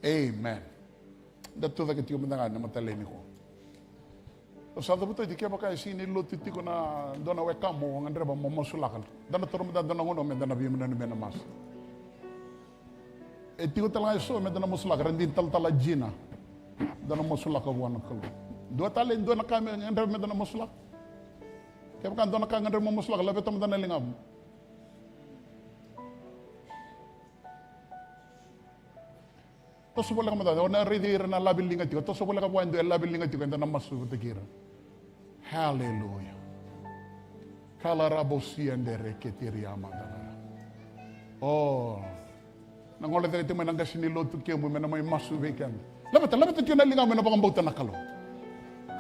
Amen. Datu da kiti kumanda na mataleni ko. Sa da buto dikia baka sini Lotu tiko na dona wekamo ngandre ba momo sulakal. Dana torum da dona ngono me dana bimu na mena mas. E tiko tala so me dana musulak rendin tal tala jina. Dana musulak ko wana Kalou. Dua talen dona kame ngandre me dana musulak. Kaya baka dona ka ngandre mo musulak labe tam dana lingam. Toso boleh kamu tahu, na reader na labil lingat juga. Toso boleh kamu endo labil lingat juga, endo na masu tekira. Hallelujah. Kala rabosi andere ketiri amada. Oh, nangole dari teman nangga sini Lotu kemu mena mai masu weekend. Labat tiyo na lingam mena pakambauta na Kalou.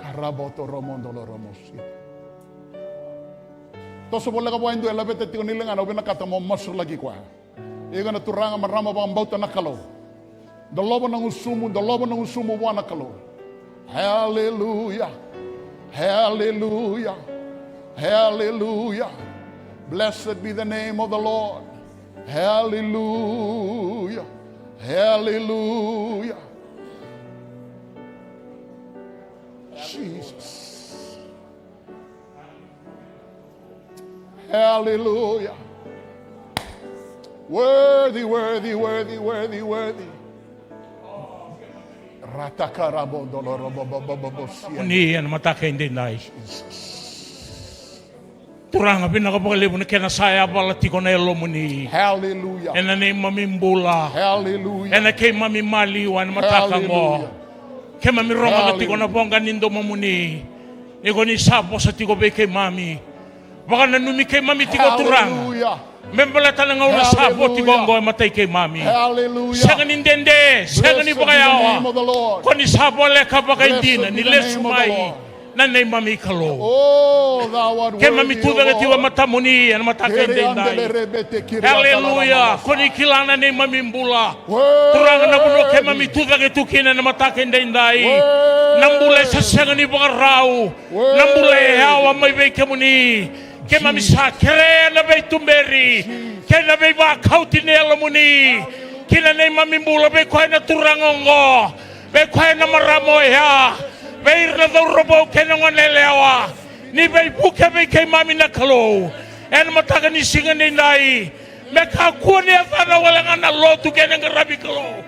Karaboto romondo lo romosi. Toso boleh kamu endo labat tiyo ni lingam, obena kata mo masu lagi kwa. Ega na turanga marama pakambauta na Kalou. Dalobo ng usumo wana Kalou. Hallelujah. Hallelujah. Hallelujah. Blessed be the name of the Lord. Hallelujah. Hallelujah. Jesus. Hallelujah. Worthy, worthy, worthy, worthy, worthy. Ni yan mataka hindi na turanga pinakapagalibo na kinasaya pala tiko na nomuni. Hallelujah. And na neimami bula. Hallelujah. And na kay mami maliwan mataka mo. Kay mami ronga na tiko na bongga nindo mamuni. Iko ni sapo sa tiko be kay mami. Baka nanumi kay mami tiko turanga. Membala talaga una sapo tigongo matay kay mami. Hallelujah. Siya nindende, siya ni bakayawa. Kung ni sapo le ka baka hindi na, ni lesumay. na neimami Kalou. Oh, thou art Ke worthy, mami O tuve ke tiwa Lord. matamuni and mataka dendai. Hallelujah. Koni kilana neimami mbula. Turanga na buno ke mami tuve ke tukina na mataka dendai. Nambule sasanga ni bagarau. Nambule hawa mai be kemuni. Ke mami sa kere na be tumberi. Ke na be Vaka-Viti ne alamuni. Kina neimami mbula be koe na turangongo. Be koe na maramo ya. Be na robo ke na ngonelewa. Ni be buke be ke mami na Kalou. En mataka ni singa ni nai. Me ka kuni afana wala ngana Lotu ke na ngarabi Kalou.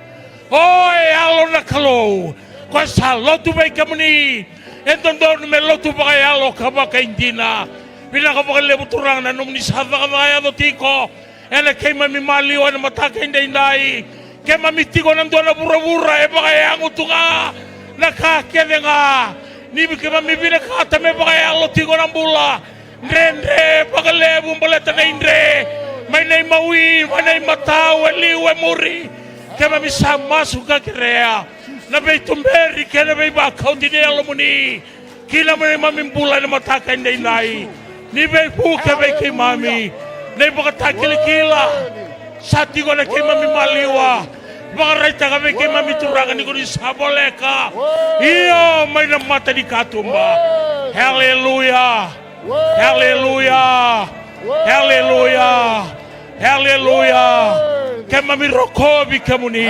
Oi alo na Kalou. Kwa sa Lotu be kemuni. En tondo me Lotu ba ya lo ka ba ka indina. Vinaka ba levu turang na nomuni sa Vaka-Viti do tiko. En ke mami mali wa na mataka indai nai. Ke mami tiko na dona bura-bura e ba ya ngutunga. Nakakedenga. Ni ke mami vinaka ta me ba ya lo tiko na bula. Ndre ba levu mbaleta na indre. May neimami, may matau, liwe muri. Ke mami sa masu ka kirea. Na be tumberi ke na be Vaka-Viti ne alamuni. Kila mami bula na mataka indai nai. Ni be buke be ke mami. Nei baka takila sa tiko na ke mami maliwa. Baka raita ka be ke mami turanga ni kuni saboleka. Iyo may na mata ni katumba. Hallelujah. Hallelujah. Hallelujah. Hallelujah. Ke mami rokobi kemuni.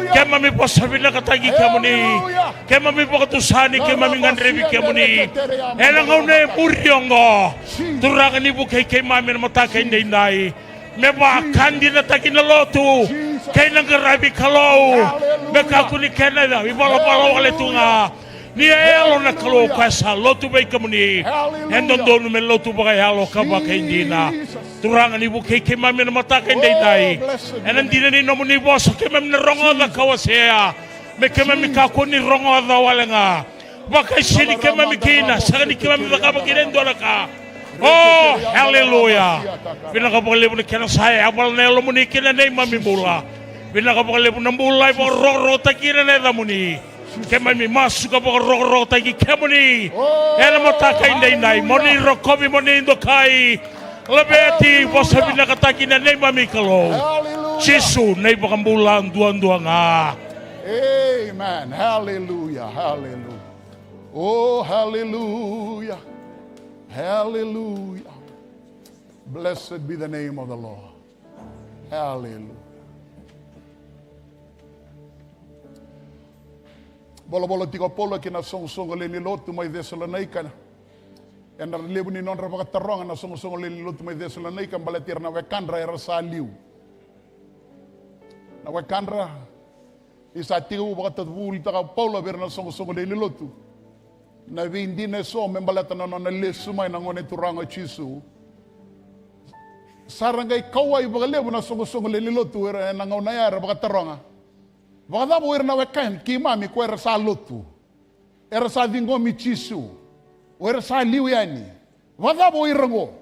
Ke mami posabi na katagi kemuni. Ke mami pokatusani ke mami ngandrebi kemuni. Elangau ne muriongo. Turanga ni buke ke mami na mataka indai nai. Me bakandi na taki na Lotu. Ke na ngarabi Kalou. Me kakuni ke na da. Ibalo-balo wale tunga. Ni elo na Kalou kwasa Lotu be kemuni. Endondonu me Lotu baka halo kabaka indina. Turanga ni buke ke mami na mataka indai nai. Enandina ni nomuni vosa ke mami na rongo da kawasea. Me ke mami kakuni rongo da walenga. Baka sini ke mami kina. Saka ni ke mami vakabaki dendora ka. Oh, hallelujah. Vinaka ba levu na kena saya abal na alamuni kina neimami bula. Vinaka ba levu na bula ba roro ta kina na alamuni. Ke mami masu ka ba roro ta ki kemuni. Ela mataka indai nai moni rokobi moni indokai. Lebeti vosa vinaka ta kina neimami Kalou. Sisu nei ba kambula duan nga. Amen. Hallelujah. Hallelujah. Oh, hallelujah. Hallelujah. Blessed be the name of the Lord. Hallelujah. Bolo tiko polo kina song le ni Lotu mai Thessalonica. En na lebu ni non ra taronga na song le ni Lotu mai Thessalonica balatir na wekandra era sa liu. Na wekandra isa tiko ba ta vul ta Paulo ver na song le ni Lotu. Na vindi ne so membalata na lesu mai na ngone turanga chisu. Sarangai kawai ba lebu na song le ni Lotu era na ngona ya ra ba taronga. Vada bo na wekan ki mami ko era sa Lotu. Era sa vingo mi chisu. O era sa liu yani. Vada bo irango.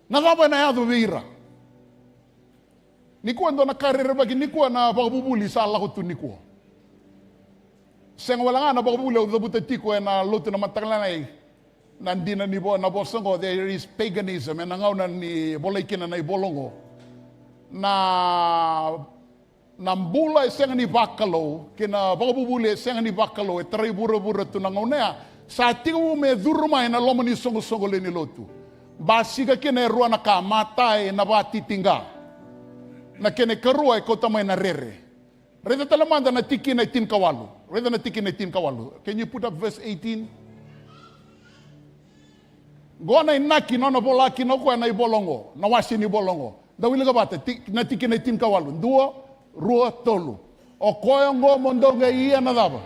Na vaba na ya do vira. Nikua ndo na karere bagi nikua na bagubuli sa Allah tu nikua. Senga wala nga na bagubuli o dabuta tiko na Lotu na matakalana nandina ni bo na bosongo there is paganism and nangaw na ni bolekina na ibolongo. Na mbula senga ni Vaka-Viti kina bagubuli senga ni Vaka-Viti trai bura-bura tu nangaw na sa tingu me durumay na lomani songo-songo le ni Lotu. Basiga kina ruwa na ka matay na batitinga. Na kene karua ko tamay na rere. Reda talamanda na tiki na 18 kawalu. Reda na tiki na 18 kawalu. Can you put up verse 18? Go na inaki no na bolaki no ko na ibolongo. Na wasi ni bolongo. Dawili ka bata na tiki na 18 kawalu. Dua, rua, tolu. O koyongo mondonga iya na daba.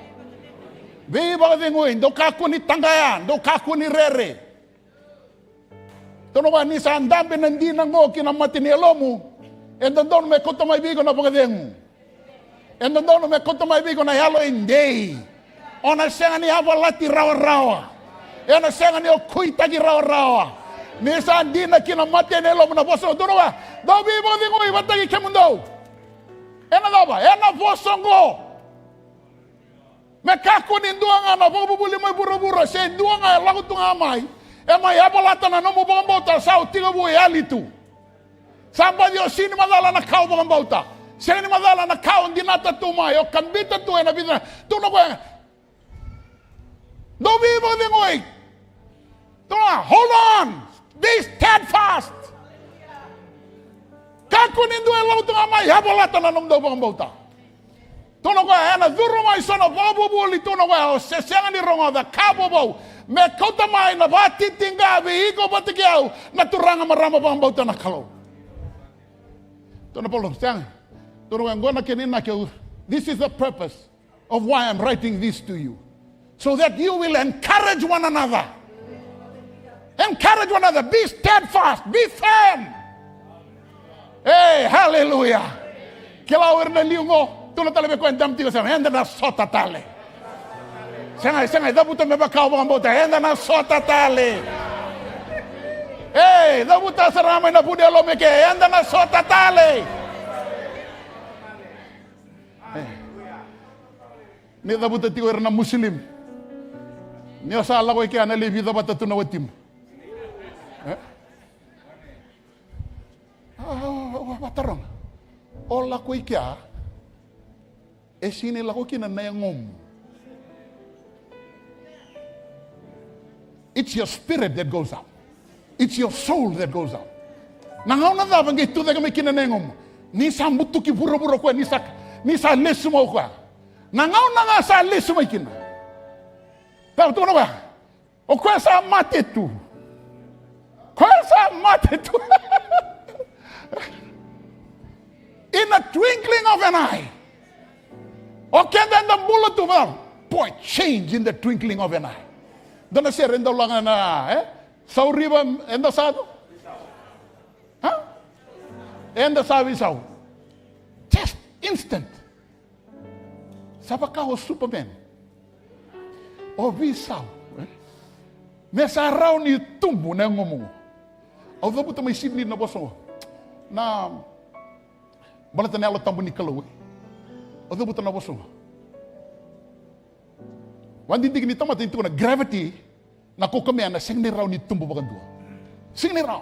Vei ba dengoin do kaku ni tangayan, do kaku ni rere. Tono ba ni sa andambe nandina ngo kinamati ni alomu. En dan dono me koto mai bigo na pagdeng. En dan dono me koto mai bigo na halo indei. Ona senga ni havalati rawa-rawa. Ona senga ni okuita ki rawa-rawa. Ni sa andina kina mate ne lo na boso dono ba. Do bibo dingo ibatagi kemundo. Ena doba, ena bosongo. Me kako ni duanga na bubuli mai bura-bura se duanga lagu tunga mai. E mai abalata na nomu bambauta sau tiga bu alitu. Samba dio sini madala na kau bambauta. Sini madala na kau dinata tu mai o kambita tu e na bidra. Tu no ko. Do vivo de ngoi. Hold on. Be steadfast. Kako ni dua lagu tunga mai abalata na nomu bambauta. Tono ko ana duro mai sono babu buli tono ko se senga ni rongo da kabo bau me kota mai na bati tinga be iko batikiau na turanga marama bambau tana Kalou. Tono polo senga tono ko ngona kenina ke this is the purpose of why I'm writing this to you, so that you will encourage one another. Encourage one another. Be steadfast. Be firm. Hey, hallelujah. Kila werna liungo. Tu no tale me cuenta mtigo se enda na sota tale. Senga da buta me ba kau bambota enda na sota tale. Hey, da buta sarama na pude lo me ke enda na sota tale. Ni da buta tigo na muslim. Ni osa la ko ke ana le vida bata tu na wetim. Batarong. Ola ko ikia. E sini lako kina na ngom. It's your spirit that goes out. It's your soul that goes out. Nangau na da bangi tu daga me kina na ngom. Ni sa mutu ki buro ko ni sa lesu mo ko. Nangau na nga sa lesu mo kina. Ta tu no ba. O ko sa mate tu. Ko sa mate tu. In a twinkling of an eye. Okay, then the bula tu ba. Boy, change in the twinkling of an eye. Dona siya rin daw lang na, sauri ba, enda sado? Ha? Enda sabi saw. Just instant. Sapa ka o Superman. O bisaw. Nessa araw ni tumbo na ngomo. Au dapat may sibli na boso. Na, balatan nela tambo ni Kalou. O dapat na boso. Wandi dig ni Tamada itu na gravity na kokamea na singni raw ni tumbo bagandua. Singni raw.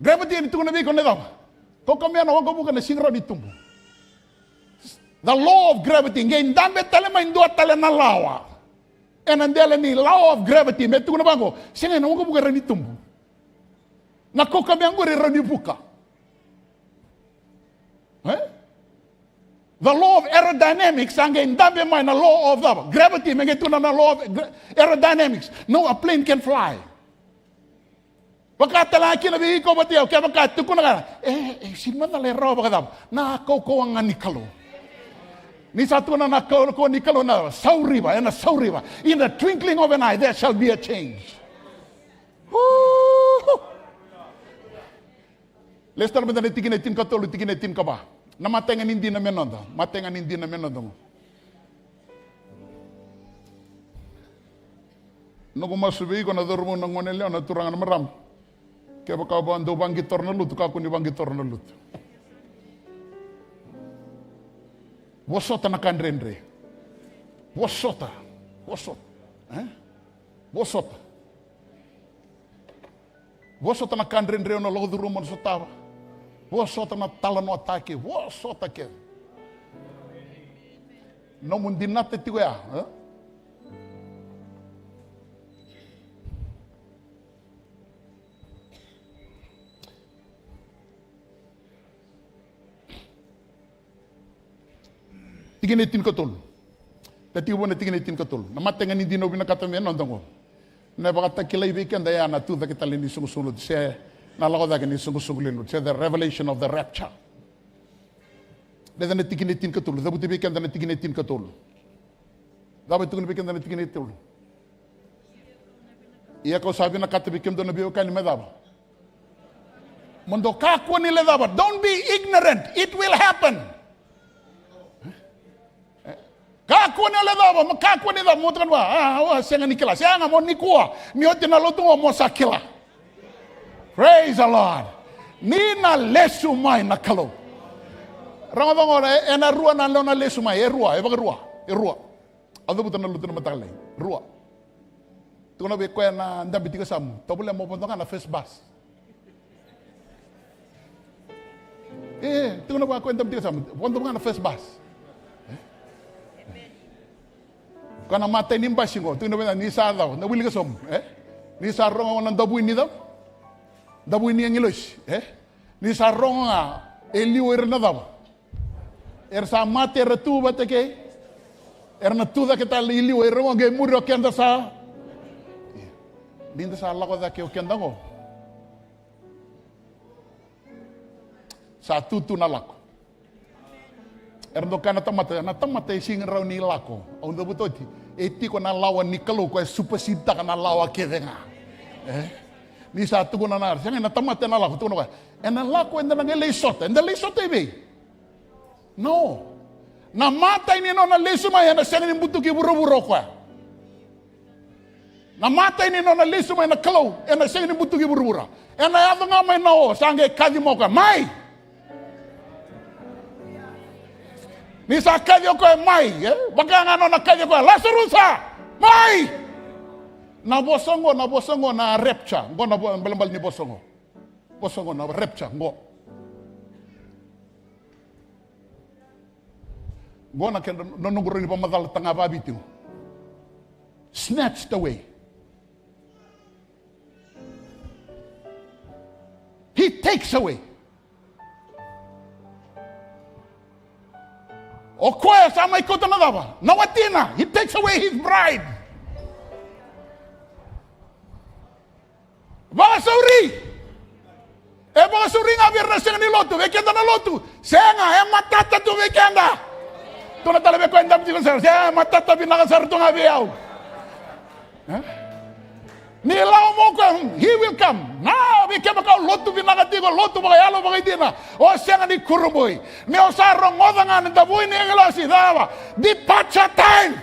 Gravity ni tukuna bi ko na daw. Kokamea na wag bukan na singni raw ni tumbo. The law of gravity ngayon dami tale may indua tale na lawa. And andela ni law of gravity me tukuna bango singni na wag bukan ni tumbo. Na kokamea ngore raw ni buka. The law of aerodynamics, angin dabe may na law of gravity, may ito na law of aerodynamics. No, a plane can fly. Baka talaki na bihiko ba tiyaw, kaya baka tukuna ka, sinman na lero baka daw, nakauko ang ni Kalou. Ni sa tuna nakauko ni Kalou na sauriba, in the twinkling of an eye, there shall be a change. Let's start with the tikinetin katolo, tikinetin ka ba? Na matengan hindi na menondo. Matengan hindi na menondo. Nung masubi ko na dormo ng ngonelyo na turangan maram. Kaya baka ba ando banggitor na luto, kako ni banggitor na luto. Wosota na kandrenre. Wosota. Wosota na kandrenre na logo durumo sa tawa. Vosota na tala no ataque, vosota que. Nomuni nate tiko ya. Tiginetin katol. Tati wona tiginetin katol. Namatengan hindi no binakatame nondongo. Na baka kilay weekend ya na tu da kitalini sumusulod se nalakodagan ni sumusulin. Se the revelation of the rapture. Dada na tiginetin katol. Dabuti weekend na tiginetin katol. Dapat tu weekend na tiginetin. Iya ko sabi na katabikim do na biyo kan medaba. Mundo kako ni ledaba. Don't be ignorant. It will happen. Kako ni ledaba, kako ni da mutran ba. Senga ni kila, senga mo nikua. Mi ote na Lotu mo sakila. Praise the Lord. Ni na lesu mai na Kalou. Rangavango ena rua na lona lesuma rua, rua. Ado buta na lutu na matale, rua. Tu na be ko na ndabi tiga samu. Tabule mo pontonga na first bus. Tu na ba ko ndabi tiga samu. Pontonga na first bus. Kana mata ni mbasingo, tu na be ni sa daw, na wili ka som, Ni sa ronga na dabu ni daw. Dabu ni ngilos, Ni sa ronga eliu na daw. Sa mate retu batake. Na tuda kita iliu ronga ge muro kenda sa. Linda sa lako da ke o kenda ngo. Sa tutu na lako. No kana tamata sing raw ni lako. Onda butoti. Tiko na lawa ni Kalou ko super sita kana lawa kedenga. Ni sa tuko na nar. Sanga na tamata na lako tuko na. Na lako enda na leisota. Enda leisota ibe. No. Na mata ini no na lesuma ya na sanga ni butuki buro-buro kwa. Na mata ini no na lesuma na Kalou. Na sanga ni butuki buro-buro. Na yato nga may nao. Sanga kadi mo ka. Mai! Ni sa kadyo ko mai, baka nga no na kadyo ko, Lazarusa, mai! Na bosongo na rapture, ngo na balambal ni bosongo na rapture, ngo na ken nonuguro ni pamadal tanga babitu, snatched away. He takes away. O koe sa mai kota na dava. Nawatina, he takes away his bride. Vaka-Viti. Vaka-Viti nga birna senga ni Lotu. Vekenda na Lotu. Senga, matata tu vekenda. Tu na talabe ko endam tikon sar. Senga, matata vinaka sar tu nga viyaw. Nilaw mo ko, he will come. Na, bikema ka Lotu vinaka tiko, Lotu baka yalo baka idina. O senga ni kuruboy. Ni o sarong odangan, dabuin ni engelasi, dava. Departure time.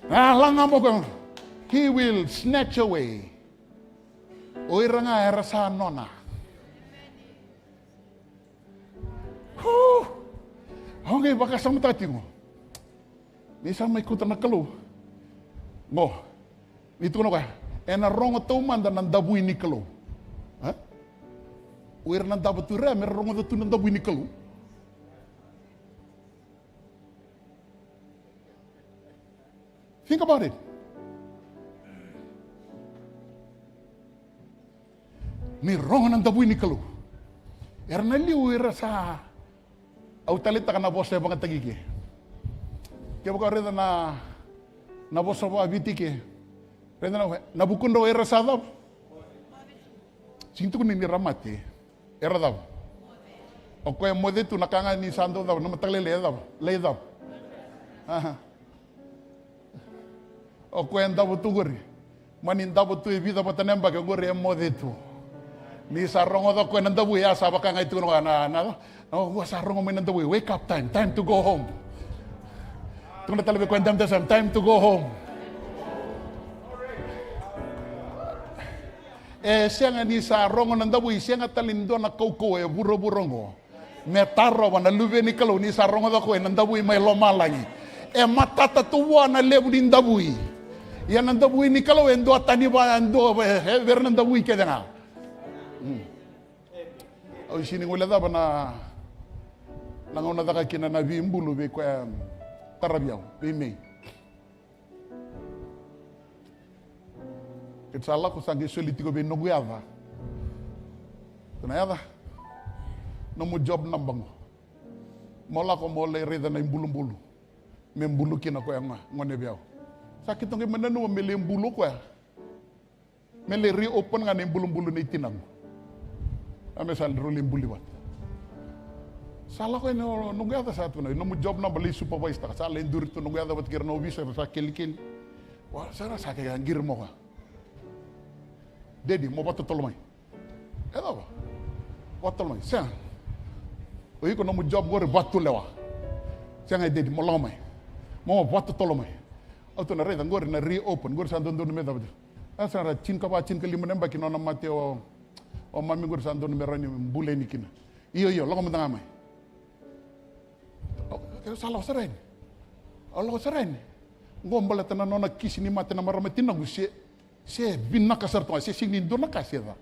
Langa mo ko, he will snatch away. O iranga erasa nona. Okay, baka sa matati mo. Nisa may kuta na Kalou. Ngo, ito na ka. Na rongo tau manda ng dabuin ni Kalou. Uir ng dabatura, may rongo tau ng dabuin ni Kalou. Think about it. May rongo ng dabuin ni Kalou. Naliw ira sa autalita ka na vosa mga tagigi. Kaya baka rin na vosa Vaka-Viti ke. Rin na bukundo era sa daw. Sinto ko niniramati. Era daw. O kaya mode tu nakanga ni sando daw. Namataglele daw. Lay daw. O kaya daw tuguri. Manin daw tu ibida patanemba ke guri mode tu. Ni sarong daw kaya nandabu ya sa baka nga ito na sarong mo nandabu. Wake up time. Time to go home. Tunggu talaga kwentang dasam, time to go home. Siya nga ni sa rongo ng dabuy, siya nga talindo na koukou buro-burongo. Metaro ba na luve ni Kalou, ni sa rongo da ko ng dabuy may lomalangi. Matatatuwa na levu din dabuy. Yan ang dabuy ni Kalou, endo at taniba, endo, ver ng dabuy kaya nga. O siningula da ba na nangauna da ka kinanabi imbulu, be ko Tarabiyaw, bimay. Kitsala ko sangi solitiko be nuguyada. Tunayada. Nomu job nambango. Mola ko mole rida na imbulu-mbulu. Membulu kina ko yang ngone biyaw. Sakit ngi menenu mele imbulu ko. Mele reopen nga imbulu-mbulu ni tinang. Ame sal ruli imbulu wat. Salah ko nunggu ada satu na, nomu job na bali supervisor. Salah endur tu nunggu ada buat kira novi saya rasa kil. Wah, saya rasa kayak anggir mau ka. Dedi mau batu tolong mai. Apa? Batu tolong mai. Saya. Oi ko nomu job gore batu lewa. Saya ngai dedi mau lomai. Mau batu tolong mai. Auto na reda gore na reopen gore sa dondo meda batu. Asa ra chin ka lima nembaki nona mateo O mami gur sando numerani bule ni kina. Iyo lo ko mtanga mai. O salah seren. Allah seren. Ngombala tana nona kisi ni matena maramatina gusie. Se vinaka sarto, se singin dona kasira.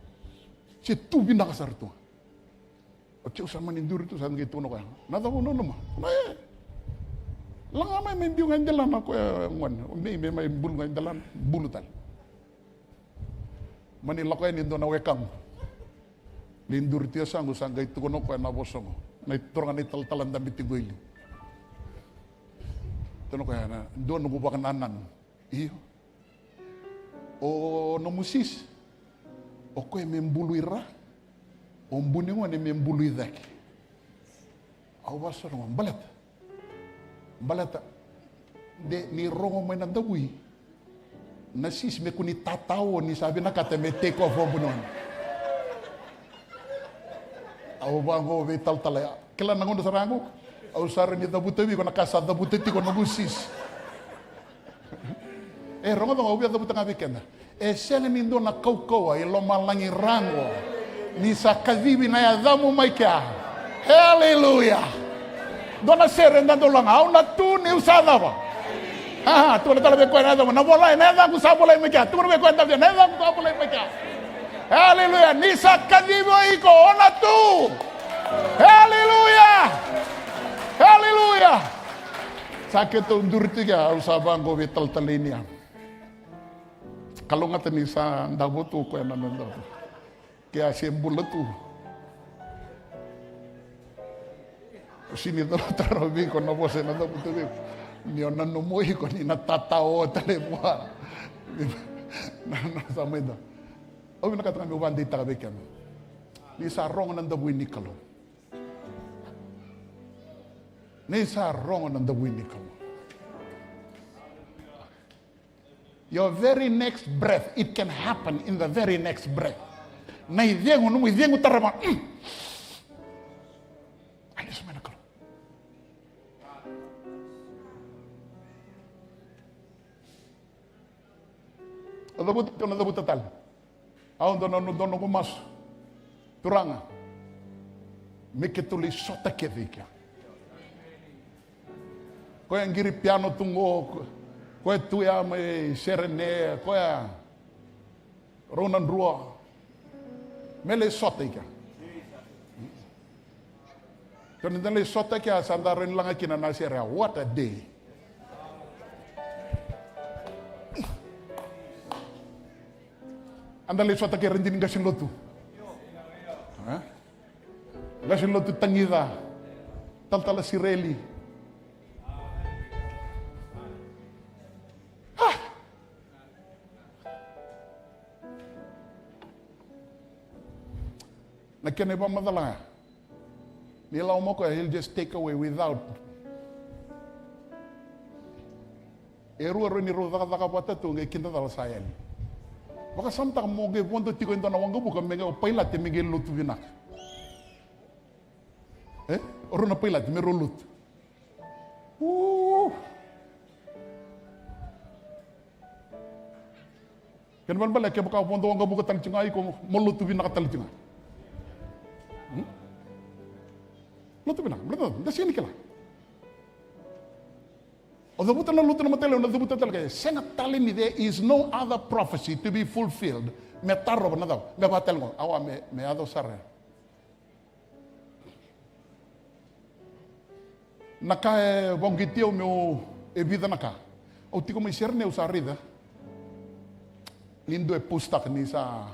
Se tu vinaka sarto. O che usama ni duru tu sangi tu no ka. Nada ko no ma. Langa mai men biu ngandalan ako ngon. Me mai bulu ngandalan bulu tal. Mani lakoy ni dona wekang. Lindur tia sangu sangai tu kono ko na bosongo. Na torangan ni tal-talan damit tigoili. Tono ko na don ko bakan nanan. Iyo. O no musis. O ko membulu ira. O mbuni mo ne membulu idak. Aw baso no balat. Balat de ni rongo mai na dawui. Nasis me kuni tatao ni sabi na kata me tiko fo bunon. Aw bango ve tal-tala. Kila nangondo sarango. Aw sare ni dabutewi ko nakasa dabuteti ko no musis. Rongo do obia dabutanga weekend. Senge ni ndo na Cakau ai lo malangi rango. Ni sakadibi na yadamu maika. Hallelujah. Dona sere ndando lang au na tu ni usada ba. Tu na talaga ko na na bola na da ku sabola maika. Tu na ko na da ku sabola maika. Hallelujah. Ni sakadibi iko ona tu. Hallelujah. Hallelujah. Sakit tu durtiga usabango betal talinia. Kalau ngata ni sa ndabutu ko na nando. Kaya simbolo tu. Sini tarabi ko na bose na ndabutu. Ni ona no moi ko ni natatao talemwa. Na sameda. O na katanga mi wandi tabekan. Ni sa rong na ndabu ni Kalou. Ni sa rong na ndabu ni Kalou. Your very next breath, it can happen in the very next breath. Na idengo no idengo tarama. Ali semana Kalou. Adabut total. Aon dono ko mas. Turanga. Meketuli sota kedika. Ko yang giri piano tungo ko tu ya me serene ko ya ronan rua. Mele sota ika. Kan le sota kia sandarin langa kina na sera. What a day. Andale sota kia rendini gasin Lotu. Gasin Lotu tangida. Tal-tala sireli. Nakene ba madala. Nila umoko he'll just take away without. Eru ni roda pata tu ngai kinta dal sayan. Baka samta mo ge bondo tiko ndo na wango buka menge o paila te menge Lotu vinaka. Oro na paila te me rolut. Kan ban bala ke baka bondo wango buka tan tinga ko mo Lotu vinaka tal tinga. Lotu vinaka, betul, dah sini kela. Although buta na Lotu na matele, na buta talaga. Sengat tali ni there is no other prophecy to be fulfilled. Me tarro na daw, me batel ngo, awa me ado sarre. Naka bongitio meu e vida naka. O tiko me serne usarida. Lindo e pustak ni sa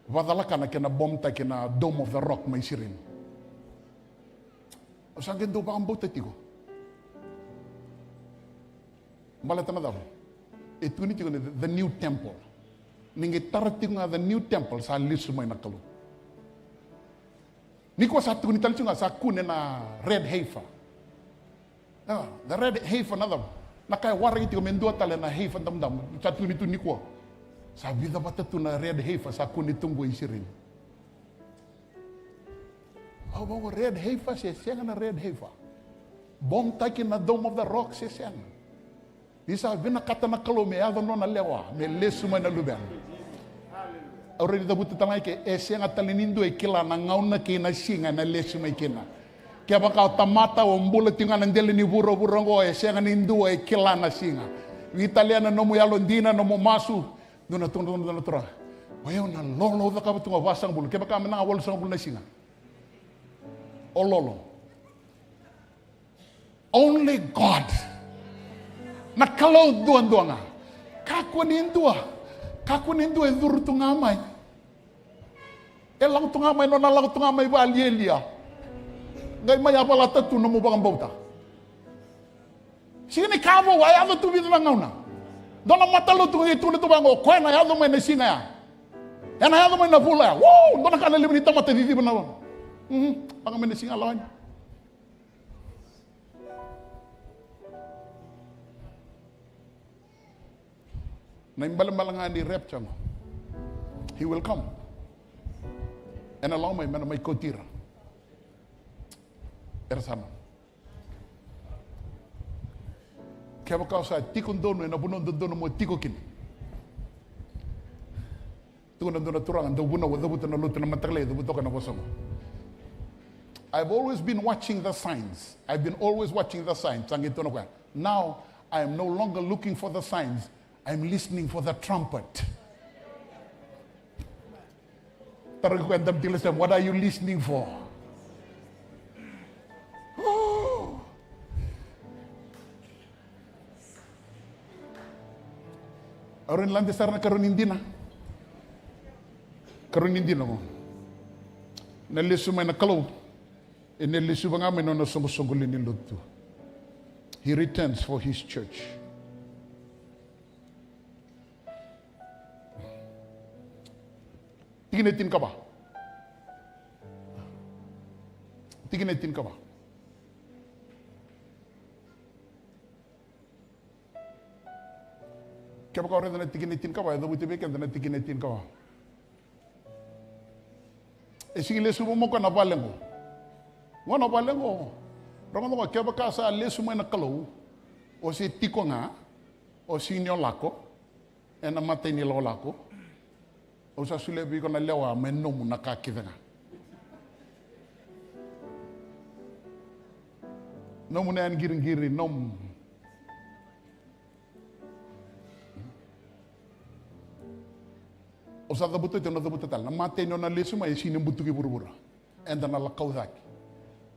Vadalaka na kena bomta kena Dome of the Rock may sirin. O saan gendo ba ang bota tigo? Malata na daw. Ito ni tigo the new temple. Ningi tarating nga the new temple sa lisumay na Kalou. Nikua sa tigo ni talisyo nga sa kunin na red heifer. The red heifer na daw. Nakaya warang itigo mendua tala na heifer damdam. Sa tigo nito nikua. Sabi da bata tu na red heifer sa kunin tunggu isirin. Oh, bawa red heifer sesiang na red heifer. Bom takin na Dome of the Rock sesiang. Bisa bina kata na Kalou me ado no na lewa me lesu mai na luben. Already the buta tangai ke senga talinindo kila na ngauna ke na singa na lesu mai kena. Kia baka tamata o mbula tinga na ndele ni buro burongo senga nindu kila na singa. Italiana nomu yalondina nomu masu dona tura. Wayo na lolo da ka tunga wasang bulu. Kia baka menanga wol sang bulu na singa. O lolo. Only God. Na kalau duanga. Kaku nindu duru tunga mai. Elang tunga mai nona lang tunga mai ba lielia. Ngai mai apa tatu no mo bang bauta. Sini kamo wa ya tu bidu ngauna. Dona matalo tu itu tu bango ko na ya do mai na singa ya. Ya na ya do mai na pula. Wow, dona kana libi tamata vivi bana. Pang mai na singa lawan. Na imbalang-balangan di rapture. He will come. And allow me may kotira. Ersama. Kaya baka sa tikon dono na bunon dono mo tiko kin. Tukon dono turangan do buno do buto na luto na matagle do buto ka na vosa mo. I've always been watching the signs. Now I am no longer looking for the signs. I'm listening for the trumpet. What are you listening for? Oh. Aron lang desar na karon hindi na. Karon hindi na mo. Nalisu may na Kalou. Inilisu ba nga may no nasungusungulin ni Lotu. He returns for his church. Tiginitin ka ba? Tiginitin ka ba? Kaya ba ka rin na tiginitin ka ba? Ito buti bigyan na tiginitin ka ba? Sige lesu mo ka napalang ko. Nga napalang ko. Ramon ko, kaya ba ka sa lesu mo na Kalou? O si tiko nga? O si inyo lako? E namatay nila o lako? O sa sulebi ko na lewa, may nomu nakakita nga. Nomu na yan giring-giring, nom. O sa tabuto ito, natabuto tal. Namatay nyo na lesumay, sinimbutuki burubura. Enda na lakaudaki.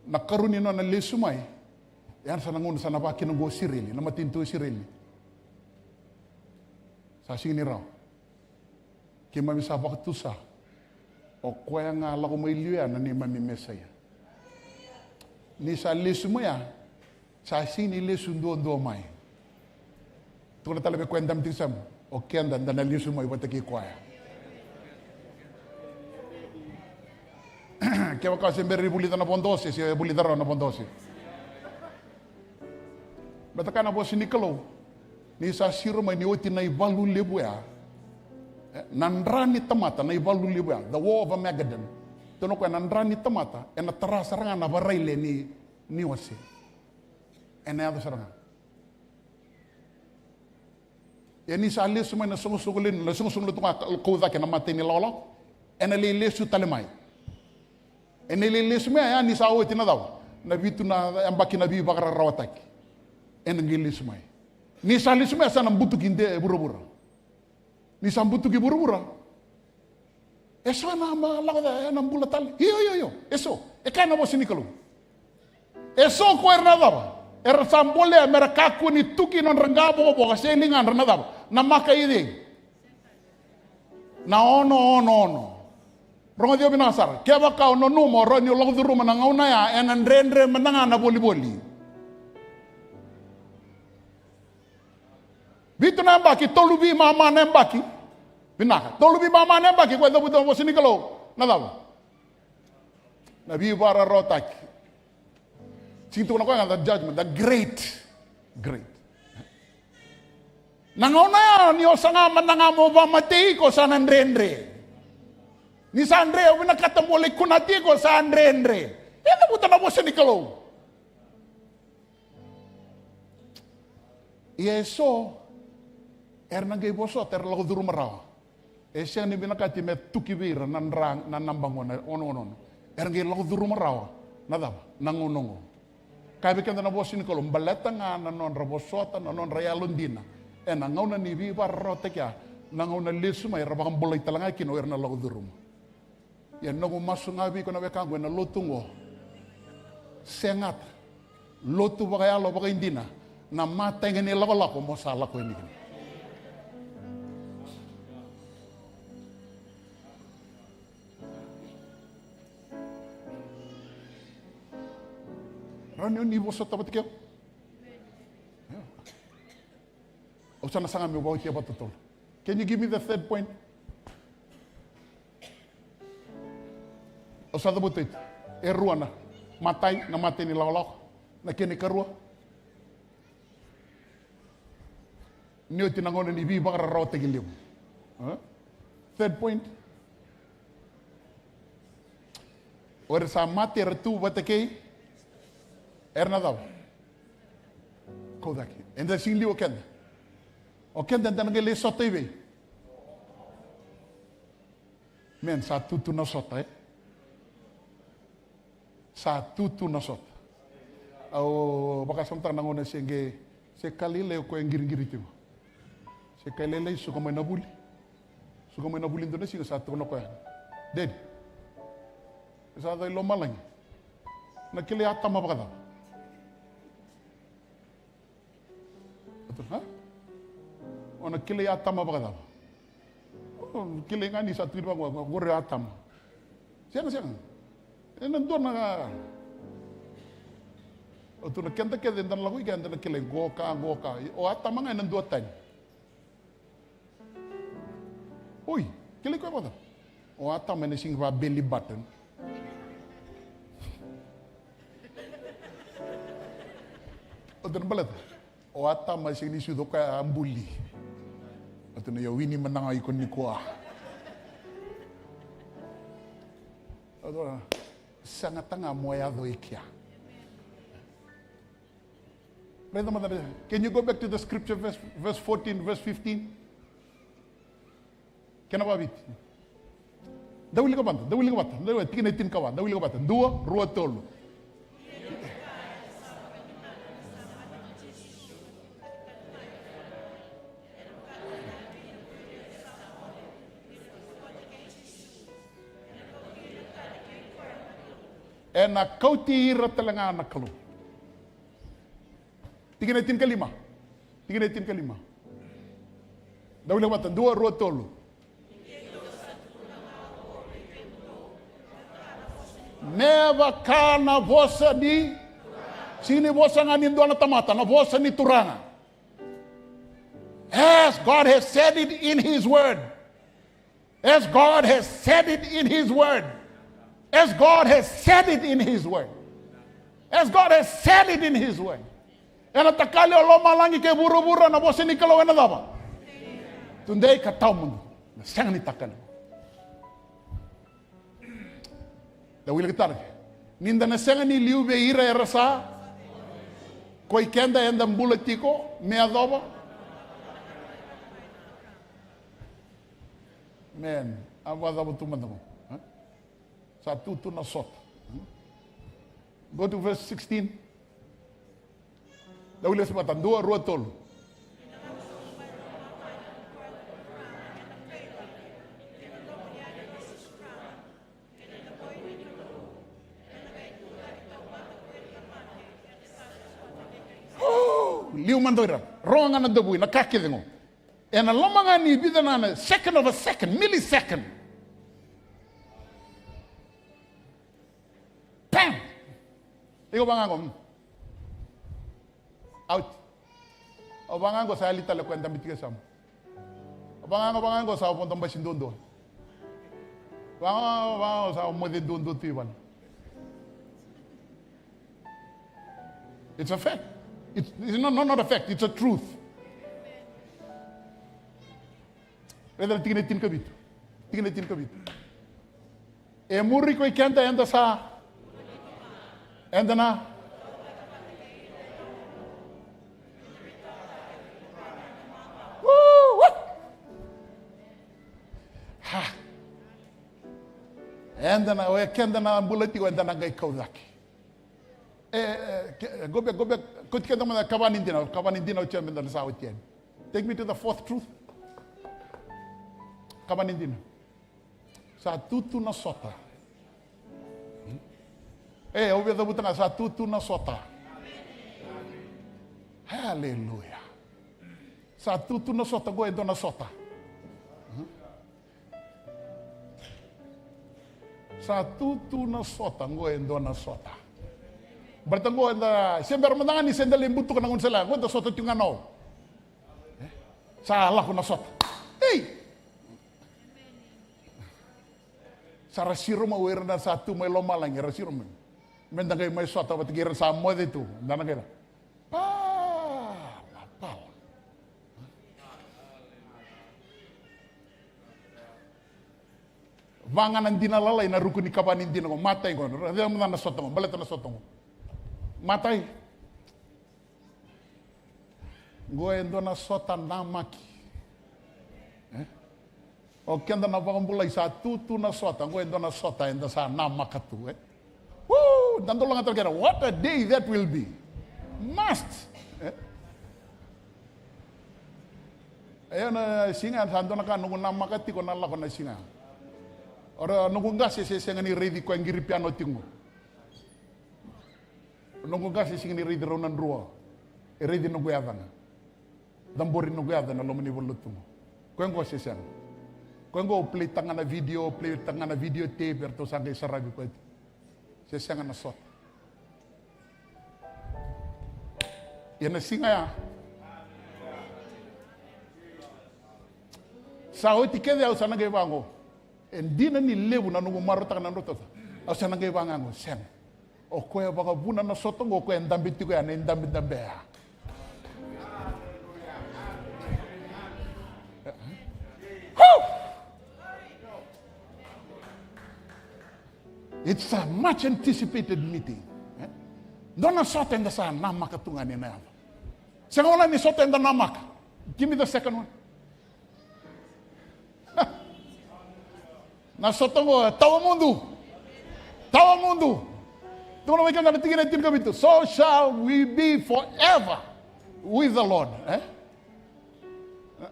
Nakarunin nyo na lesumay, yan sa nangun sa nabaki ng go sirili, namatinto sirili. Sa siniraw. Kima misa baktusa o kwaya nga lako may liya na neimami mesaya. Ni sa lesu mo ya, sa sini lesu ndo mai. Tukuna talaga kwendam tisam o kenda na lesu mo iwataki kwaya. Kaya kasi mberi bulita na pondosi, siya bulita raw na pondosi. Bataka na po si Kalou, ni sa siro may niwati na ibalu lebu ya, nandrani tamata na ibalu libu ya, the war of Armageddon. Tono ko nandrani tamata e na tara saranga na baraile ni wasi. E na yado saranga. E ni sa lesu may na sungusungulin, na sungusungulin tunga kauza ke na matay ni lolo, e na lilesu talimay. E na lilesu may ayan ni sa awit na daw, na bitu na ambaki na biyu bakara rawataki. E na lilesu may. Ni sa lesu may asan ang butuk hindi bura-bura. Ni sambutu ki buru-bura. Eso na malakada na bula tal. Yo. Eso. E kana mo si Kalou. Eso ko ernada ba. Sambole merakaku ni tuki non rangabo bo kasi lingan ernada ba. Na makaidi. Na ono. Rongo dio binasar. Kaya baka ono numo ronyo long duru manang una ya enan rendre mananga na boli-boli. Bitu nambaki tolubi mama nambaki. Vinaka. Tolubi mama nambaki kwa dabu dabu sini Kalou. Nadaw. Nabi bara rotaki. Sinto na ko nga the judgment, the great. Nangona ya ni osanga mananga mo ba matei ko sa nandrendre. Ni sa Andre winakatamole kunati ko sa andrendre. Ito buta na mo sini Kalou. Yeso ernangay boso ter lago duru maraw. siya ni vinaka ti me tukivira nan rang nan nambangona ono. Erge lagu duruma rawa. Nadaba nangonongo. Kaya bikenda na vosa ni Kalou baleta nga nanon rabosota nanon rayalundina. Na ngauna ni viva rote kya nangauna lesu mai rabang bolai talanga kino erna lagu duruma. Ya nogo masu ngabi ko na bekango na Lotu ngo. Sengat Lotu bagayalo bagayindina na mata ngene lako mo sala ko ini. Rani ni vosa tabat kyo. Usana sanga me bawa kia batutol. Can you give me the third point? Usada butit. Eruana. Matai na mate ni lawlaw. Na kini karua. Niyo tinangona ni biba kararaw tegiliw. Third point. Ora sa mate retu batakei. Erna daw. Kodaki. En dan sing liw okenda. Okenda dan ngele sota ibe. Men sa tutu na sota Sa tutu na sota. Au baka samtang nangona senge se kalile ko ngiri-ngiri tiwa. Se kalile suka may nabuli. Suka may nabuli Indonesia sa tuno ko. Ded. Sa dai lomalang. Nakili ata mabakada. Ha? Ona kile atama bagada. Oh, kile ngani sa tuir bang gore atama. Siang. Ena dona. Otu na kenta ke den lagu ikan den kile goka. O atama nga ena dua tan. Oi, kile ko bada. O atama ne sing va belly button. Otu na balat. O ata masih ni sudah kaya ambuli. Atau na yawini menang ikon nikua. Atau sangat tengah moyado ikia. Can you go back to the scripture verse 14, verse 15? Kenapa bit? Dawili ka bata. Tikin kawan. Dawili ka bata. Dua, rua tolu. Na kau tira talanga anak Kalou. 3 kelima. Dawili mata 2 rua tolu. Never kana vosa di sini vosa nganin doa na tamata na vosa ni turanga. As God has said it in His word. As God has said it in His word. As God has said it in His word. As God has said it in His word. Ena takali olo malangi ke buru-buru na vosa ni Kalou ena daba. Tundai katau mundo. Sang ni takali. Dawili kitar. Ninda na senga ni liu be ira erasa. Koi kenda enda bula tiko me adoba. Men, apa daba teman-teman? Satu tu nasot. Go to verse 16. Dawili sebatan 2 rua tolu. Liu mandoira. Ronga na dabu na kaki dengo. Ena lomanga ni bidana na second of a second, millisecond. Pam. Ikaw bangango. Out. O bangango sa alita la kwenta mitikasam. O bangango sa puntang basindondo. Bangango sa umode dondo tiwan. It's a fact. It's not a fact, it's a truth. Whether tingin kabit. E muri ko ikenta enda sa enda na enda na o kenda na bula tiko enda na gai kaudaki. Go back. Kut kenda mana kawan indina o chairman na sa otien. Take me to the fourth truth. Kawan indina. Sa tutu na sota. Ouve da butanga sa tutu na sota. Hallelujah. Sa tutu na sota go endo na sota. Sa tutu na sota go endo na sota. Berarti go enda sember menangani sendal limbutu kana ngun sala go endo sota tingano. Salah ko na sota. Sa rasiro ma wer na satu may lomalang rasiro man. Mendangay may sota wat giran sa mo dito. Nanagay. Vangan ang dinalalay na rukun ni kapanin din ako. Matay ko. Radya mo na nasota mo. Balita nasota mo. Matay. Goendo na sota namaki. O kenda na pakambulay sa tutu na sota. Goendo na sota enda sa namakatu. Woo! Dando lang talaga. What a day that will be. Must. Ayan na singa. Sando na ka. Nung namakati ko nala ko na singa. Ora nung gasi seseng ni ready ko ang giripiano tingo. Nung gasi sing ni ready ronan ruwa. Ready no guyadana. Dambori no guyadana nomuni Lotu. Ko ngo seseng. Ko ngo play tanga na video tape erto sangai sarabi ko. Seseng na sot. Yan na singa ya. Sa oti kede au sanagay bango. Dina ni levu na nungu marota na nrota. Asa nangay bangango sen. O koya baka buna na sotong o koya ndambi tiko ya na ndambi ya. It's a much anticipated meeting. Dona sota nga sa namak katungan ni na. Sa wala ni sota nga namak. Give me the second one. Nasotong ko, tawa mundo. Tunggu naman na tingin natin kami ito. So shall we be forever with the Lord.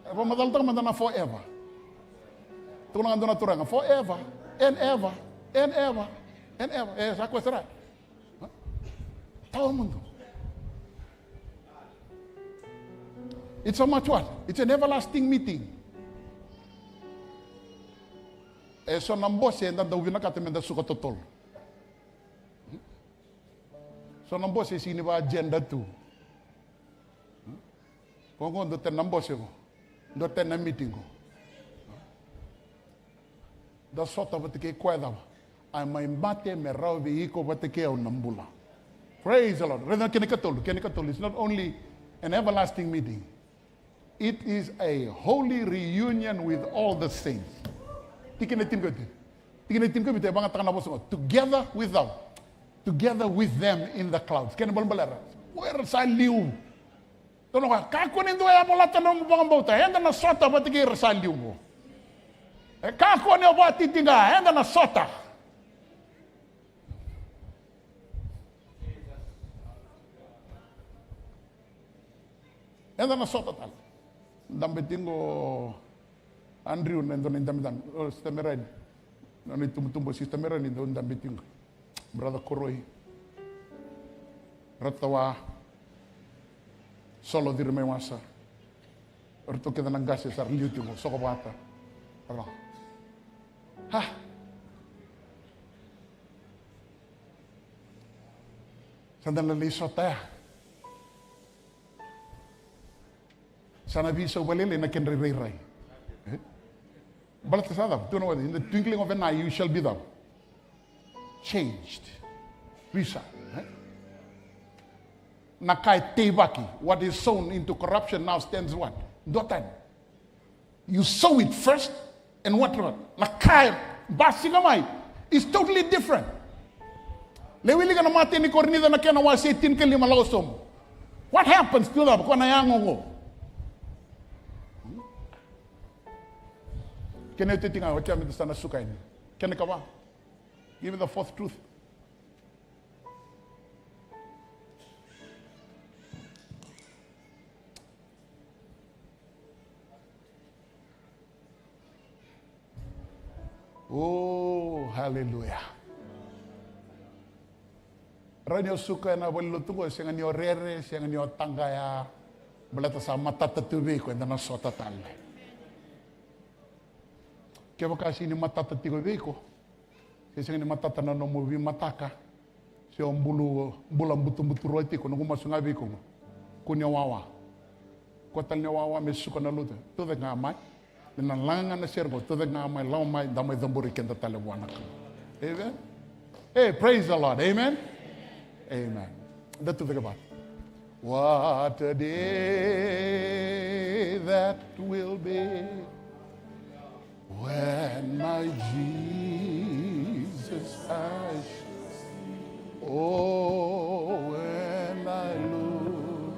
Pamadaltang man na forever. Tunggu naman doon na turang. Forever and ever and ever and ever. Sa kwesera. Tawa mundo. It's so much what? It's an everlasting meeting. So nambose na daw vinaka temenda suka totol. So nambose sini ba agenda tu. Kongo do ten nambose ko. Do ten na meeting ko. Da sota batike kweda. Ai mai mate me rawi iko batike au nambula. Praise the Lord. Rena kenikatol. It's not only an everlasting meeting. It is a holy reunion with all the saints. Together with them in the clouds. Kena balbalara. Where sa liu. Tono ka kako nindo ya mola tanong bang bauta. Henda na sota batigi sa liu mo. Kako ne ba titinga henda na sota. Henda na sota tal. Dambetingo Andrew nendo nindamitan stameran nani tumtumbo si stameran nendo ndambiting brother Koroi ratawa solo di remewasa orto kita nangase sar liutimo sokobata ala sandan la lisota sana biso balele na kenre rai Balat kasadam, do you know what? In the twinkling of an eye, you shall be them. Changed. Risa. Nakai tevaki. What is sown into corruption now stands what? Dotan. You sow it first, and what? Nakai basigamai is totally different. Lewili ka na mati ni kornida na kaya na wasi 10 kalima lausom. What happens to them? Kung nayango ko. Kena ito tinga, wacam itu sana suka ini. Kena kawa. Give me the fourth truth. Oh, hallelujah. Ranyo suka na walutungo siya nga niyo rere, siya nga niyo tanggaya, balata sa matatatubi ko, na nasota tala. Kaya makasi ni matatatubi ko, siya nga ni matatana no mubi mataka, siya ang bulang butung-butung roti ko, nung kumasungabi ko, kunyawawa. Kotal nyawawa, may suka na luto. Tuwag nga amay, nanlangan na siya ko, tuwag nga amay, laumay, damay damburi kenda talawanak. Amen? Hey, praise the Lord. Amen? Amen. That's to think about. What a day that will be when my Jesus I shall see. Oh, when I look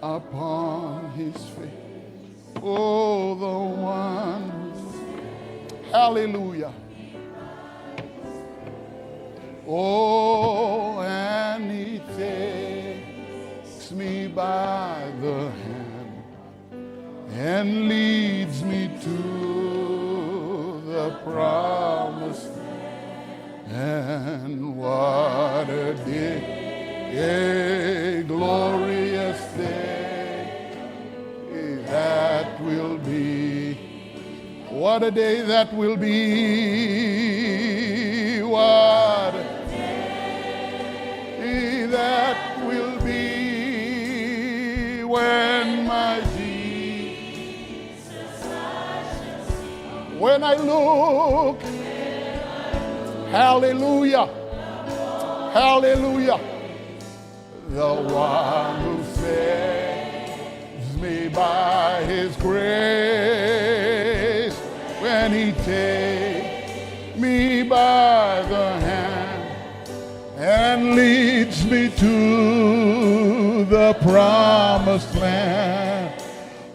upon his face. Oh, the one who, hallelujah. Oh, and he takes me by the hand and leads me to the promised land. And what a day, a glorious day that will be. What a day that will be. What a that will be when my Jesus I shall see. When I look, hallelujah, hallelujah, the one who saves me by his grace, when he takes me by the hand and leads me to the promised land.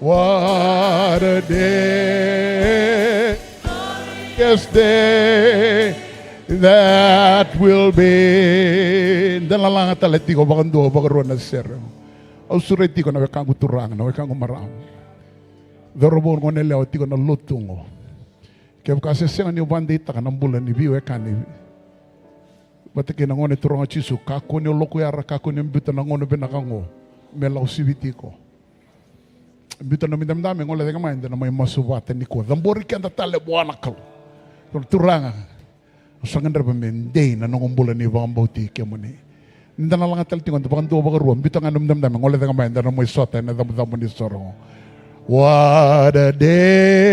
What a day, yes, day that will be. Dalalanga talatiko bakando bakaruan na ser. Au suretiko na wekangu turang na wekangu maram. Dorobon ko nele tiko na lutungo. Kaya kasi siya ni bandita ka ng bulan ni biwe kani. Batake na ngone turanga chisu kako ni loko yara kako ni mbita na ngone benakango melau sivitiko mbita na mindam-dami ngole teka main na may masu vata nikua dambori kanda tale buana kal turanga usangan reba mendei na ngombola ni vambauti kemuni ndana langa tal tingon bakan do bakaru mbita nga ndam-dami ngole teka main na may sota na dam-dam ni soro. What a day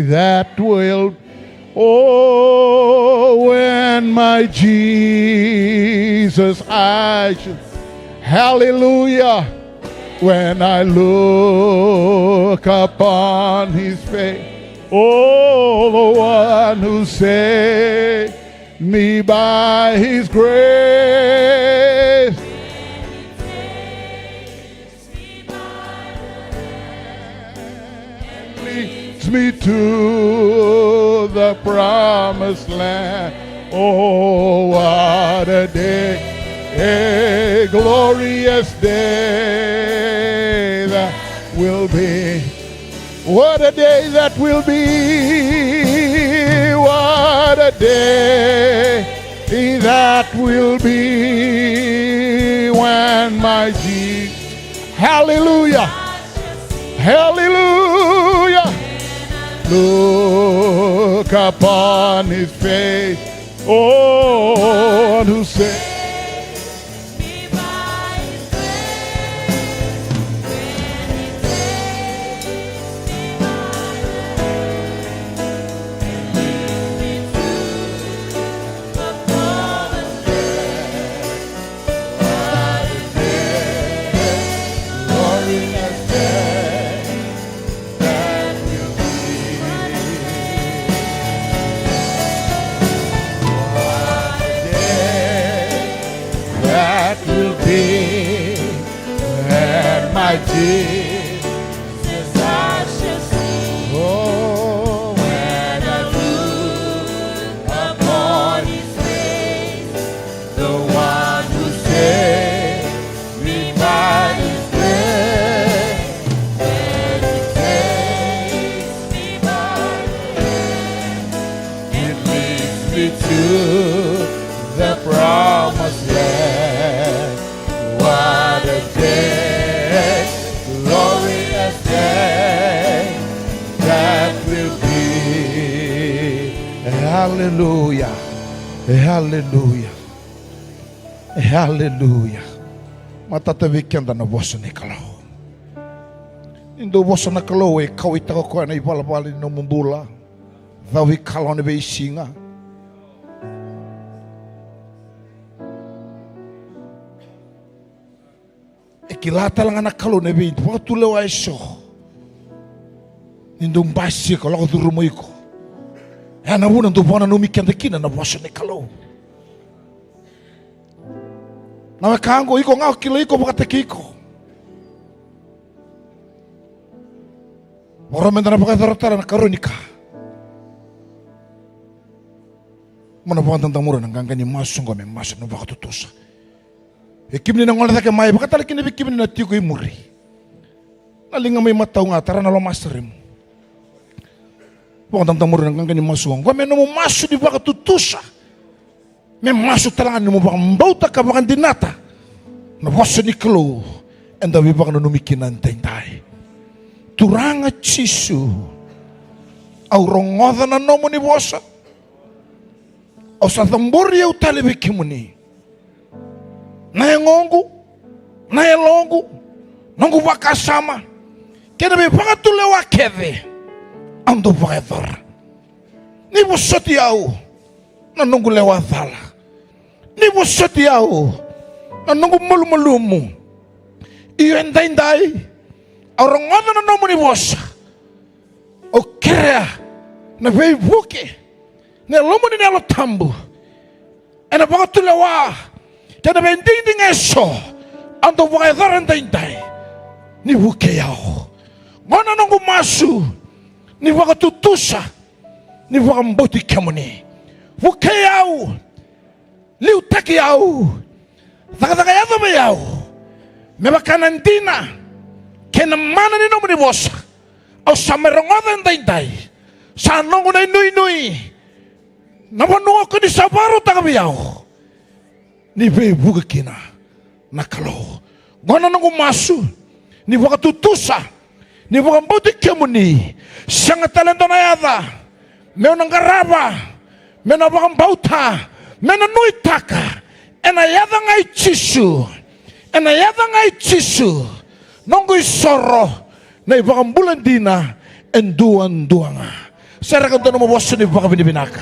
that will. Oh, when my Jesus I should, hallelujah, when I look upon his face, oh, the one who saved me by his grace, leads me to the promised land. Oh, what a day, a glorious day that will be. What a day that will be. What a day that will be when my Jesus. Hallelujah. Hallelujah. Look upon his face, oh, who said, Jesus, I shall see. Oh, when I look upon to the promised land. What a day, glorious day that will be. Hallelujah, hallelujah, hallelujah. Matatawikianda na vosa ni Kalou. Indo vosa na Kalou e kawitaka ko na ibalabali no mumbula. Dawi Kalou ne beisinga. E kilata lang na Kalou ne beint. Waktu lewa iso. Indo mbasi ko lako durumo iko. E na wuna ndo bona no mikianda kina na vosa ni Kalou. Na wakango iko ngao kilo iko wakateki iko. Waramenda na wakataratara na karonika. Mana wakatanda mura na ngangani masu ngome masu na wakatutusa. Ikimni na ngola take mai wakatala kini bikimni na tiko imuri. Nalinga may matau nga tara na lo masarimu. Wakatanda mura na ngangani masu ngome na mo masu di wakatutusa. Me masuk talangan mo bakang bauta ka bakang dinata na vosa ni Kalou and dawi bakang nanumikinan tayntay turanga chisu au rongoda na nomuni vosa au sa tambori au talibi kemuni na ngongu na longu nongu vakasama kena be bakang tulewa keve ando bakang ni vosa tiau na nongu lewa thala ni vosa tiau na nongu malu-malumu iyo endai orang ngono na nomuni vosa o krea na vei vuke na lomuni na lo tambu ena baka tulewa kena be nding eso ando baka dhara endai ni vuke yao ngono nongu masu ni baka tutusa ni baka mboti kemuni vuke yao liu taki yao Taka yato ba yao meba kanantina kena mana ni nomuni vosa au samerongoda ndai sa nongu na nui na wanua ko ni sabaro taka ba yao ni be buka kina na Kalou ngona nongu masu ni wakatutusa ni wakamboti kemuni sanga talento na yada meo nangaraba meo na wakambauta meo na nui taka ena yada ngai chisu nongo isoro na ibakang bulandina enduan-duanga sarakan to na maboso ni Vaka-Viti vinaka.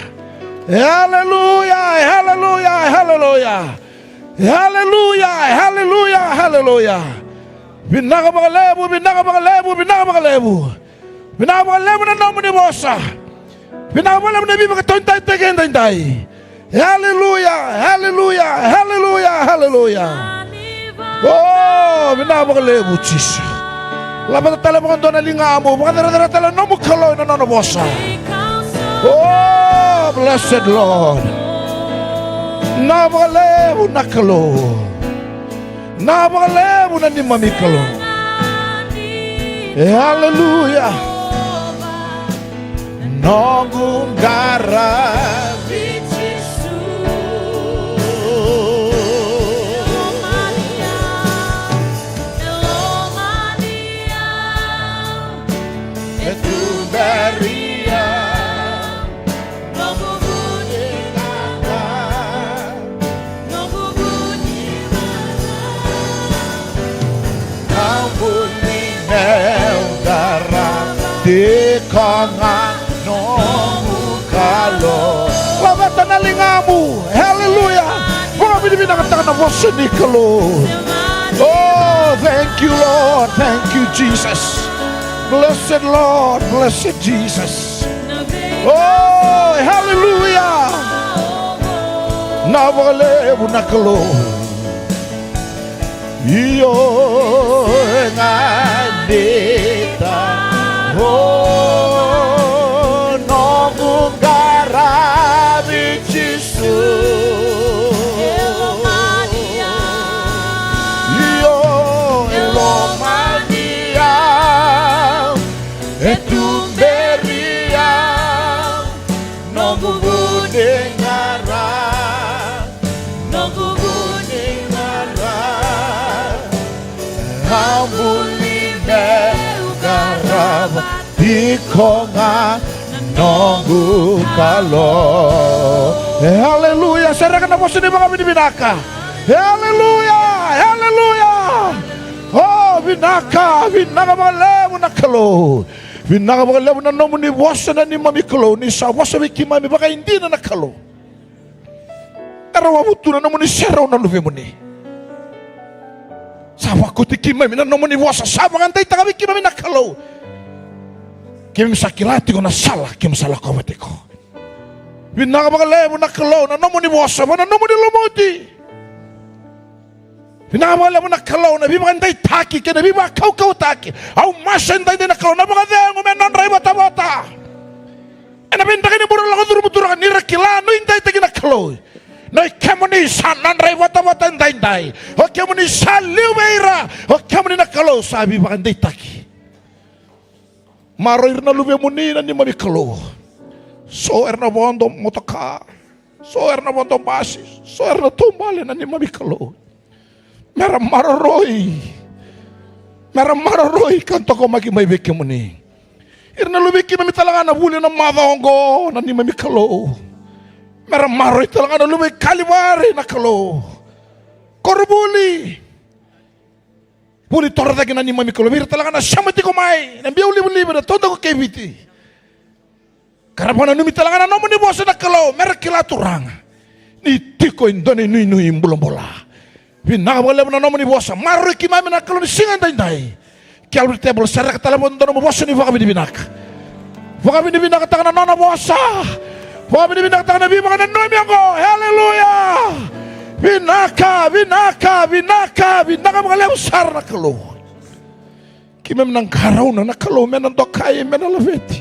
Hallelujah, hallelujah, hallelujah, hallelujah, hallelujah, hallelujah. Vinaka baka levu, vinaka baka levu, vinaka baka levu, vinaka baka levu na nomuni vosa, vinaka baka levu na bibaka tointay tegentay. Hallelujah, hallelujah, hallelujah, hallelujah. Oh, vinaka levu chisa. Labat tala mga doon na lingamo, mga tala nomu Kalou na nono vosa. Oh, blessed Lord. Napakalevu na Kalou. Napakalevu na neimami Kalou. Hallelujah. Nongunggara. Tiko nga nomu Kalou. Labatan na lingamu. Hallelujah. Vaka-Viti vinaka na vosa ni Kalou. Oh, thank you, Lord. Thank you, Jesus. Blessed Lord. Blessed Jesus. Oh, hallelujah. Napakalevu na Kalou. Iyo nga dita. Oh, nongunggara bichisu. Iyo elomania etumberia nongunggara. tiko nga nongu Kalou. Haleluya. Serahkan nafas ini mga vinaka. Haleluya. Haleluya. Oh, vinaka mga levu na Kalou. Vinaka mga levu na nomuni vosa na neimami Kalou. Ni sa vosa vikimami baka hindi na Kalou. Arawabutu na nomuni seraw na luvemuni. Sawa ko tikimami na nomuni vosa. Sawa ngantay taka vikimami na Kalou. Kim sakilati ko na salah, kim salah ko batiko. Vinaka mga levu na Kalou na nomuni vosa na nomuni lumuti. Vinaka mga levu na Kalou na biba kantay taki kena biba kau taki. Au masentay din na Kalou na mga dengo menon ray bata-bata. Ena binta kini burang lagu turu-turu ni rakila no intay taki na Kalou. No kemuni sanan ray bata-bata intay. O kemuni saliu beira. O kemuni na Kalou sabi biba kantay taki. Maroir na luvemuni na neimami Kalou. So erna bondo mataka. So erna bondo basis. So erna tumbale na neimami Kalou. Merah mararoi kan toko magi mai beke muni. Irna lu beke mami talanga na buli na madongo na neimami Kalou. Merah maroi talanga na lu beke kalibare na Kalou. Korbuli. Buli torda na neimami Kalou. Bir talanga na samati ko mai. Na biu libu na tonda ko Vaka-Viti. Karabana numi talanga na nomuni vosa na Kalou. Merah kilaturang. Ni tiko indone nui bola. Vinaka mga levu na nomuni vosa. Maru kimami na Kalou ni singan dai. Kalou table serak telepon dono vosa ni Vaka-Viti vinaka. Vaka-Viti vinaka tangan na nona vosa. Vaka-Viti vinaka tangan na biba na noimi ako. Haleluya. Vinaka mga levu sar na Kalou. Kimem nang karaw na Kalou menan dokai menan laveti.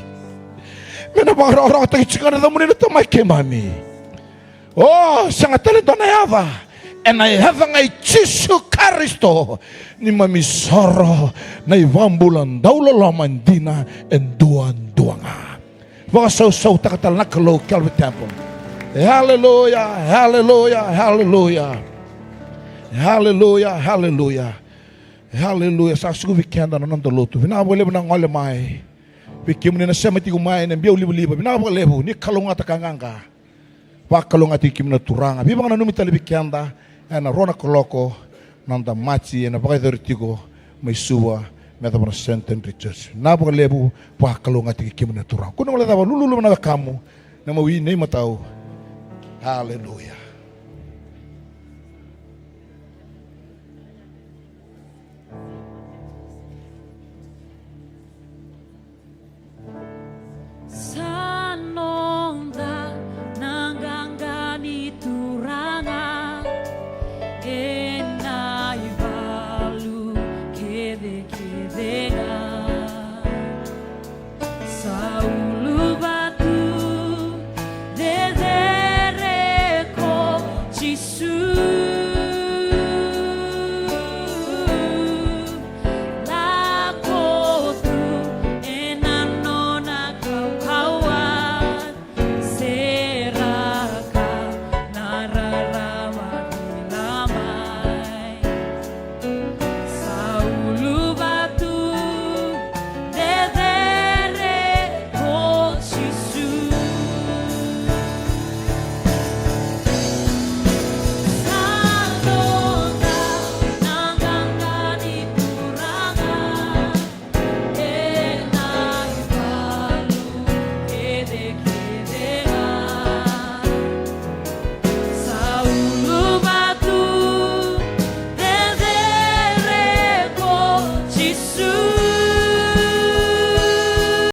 Menan mga orang tagitsikan na nomuni na tamay kemami. Oh, sangat talento na yava. And I have ngai Jesu Kristo ni mamisoro na ivambulan daula lamandina and duanga. Vaka sau takatal na Kalou Calvary Temple. Hallelujah, hallelujah, hallelujah. Hallelujah, hallelujah. Hallelujah. Sa sugu vikenda na nando Lotu. Vinaka levu na ngole mai. Vikimuni na semati kumai na biu libu. Vinaka levu ni Kalou ngata kanganga. Vaka Kalou ngati kimna turanga. Biba na numitali vikenda. Na rona koloko nanda machi na pakai tiko mai suwa meta bona senten richards na pakai levu pa Kalou ngati kimna turang kuno ngala lulu na kamu na mawi nei matau. Haleluya.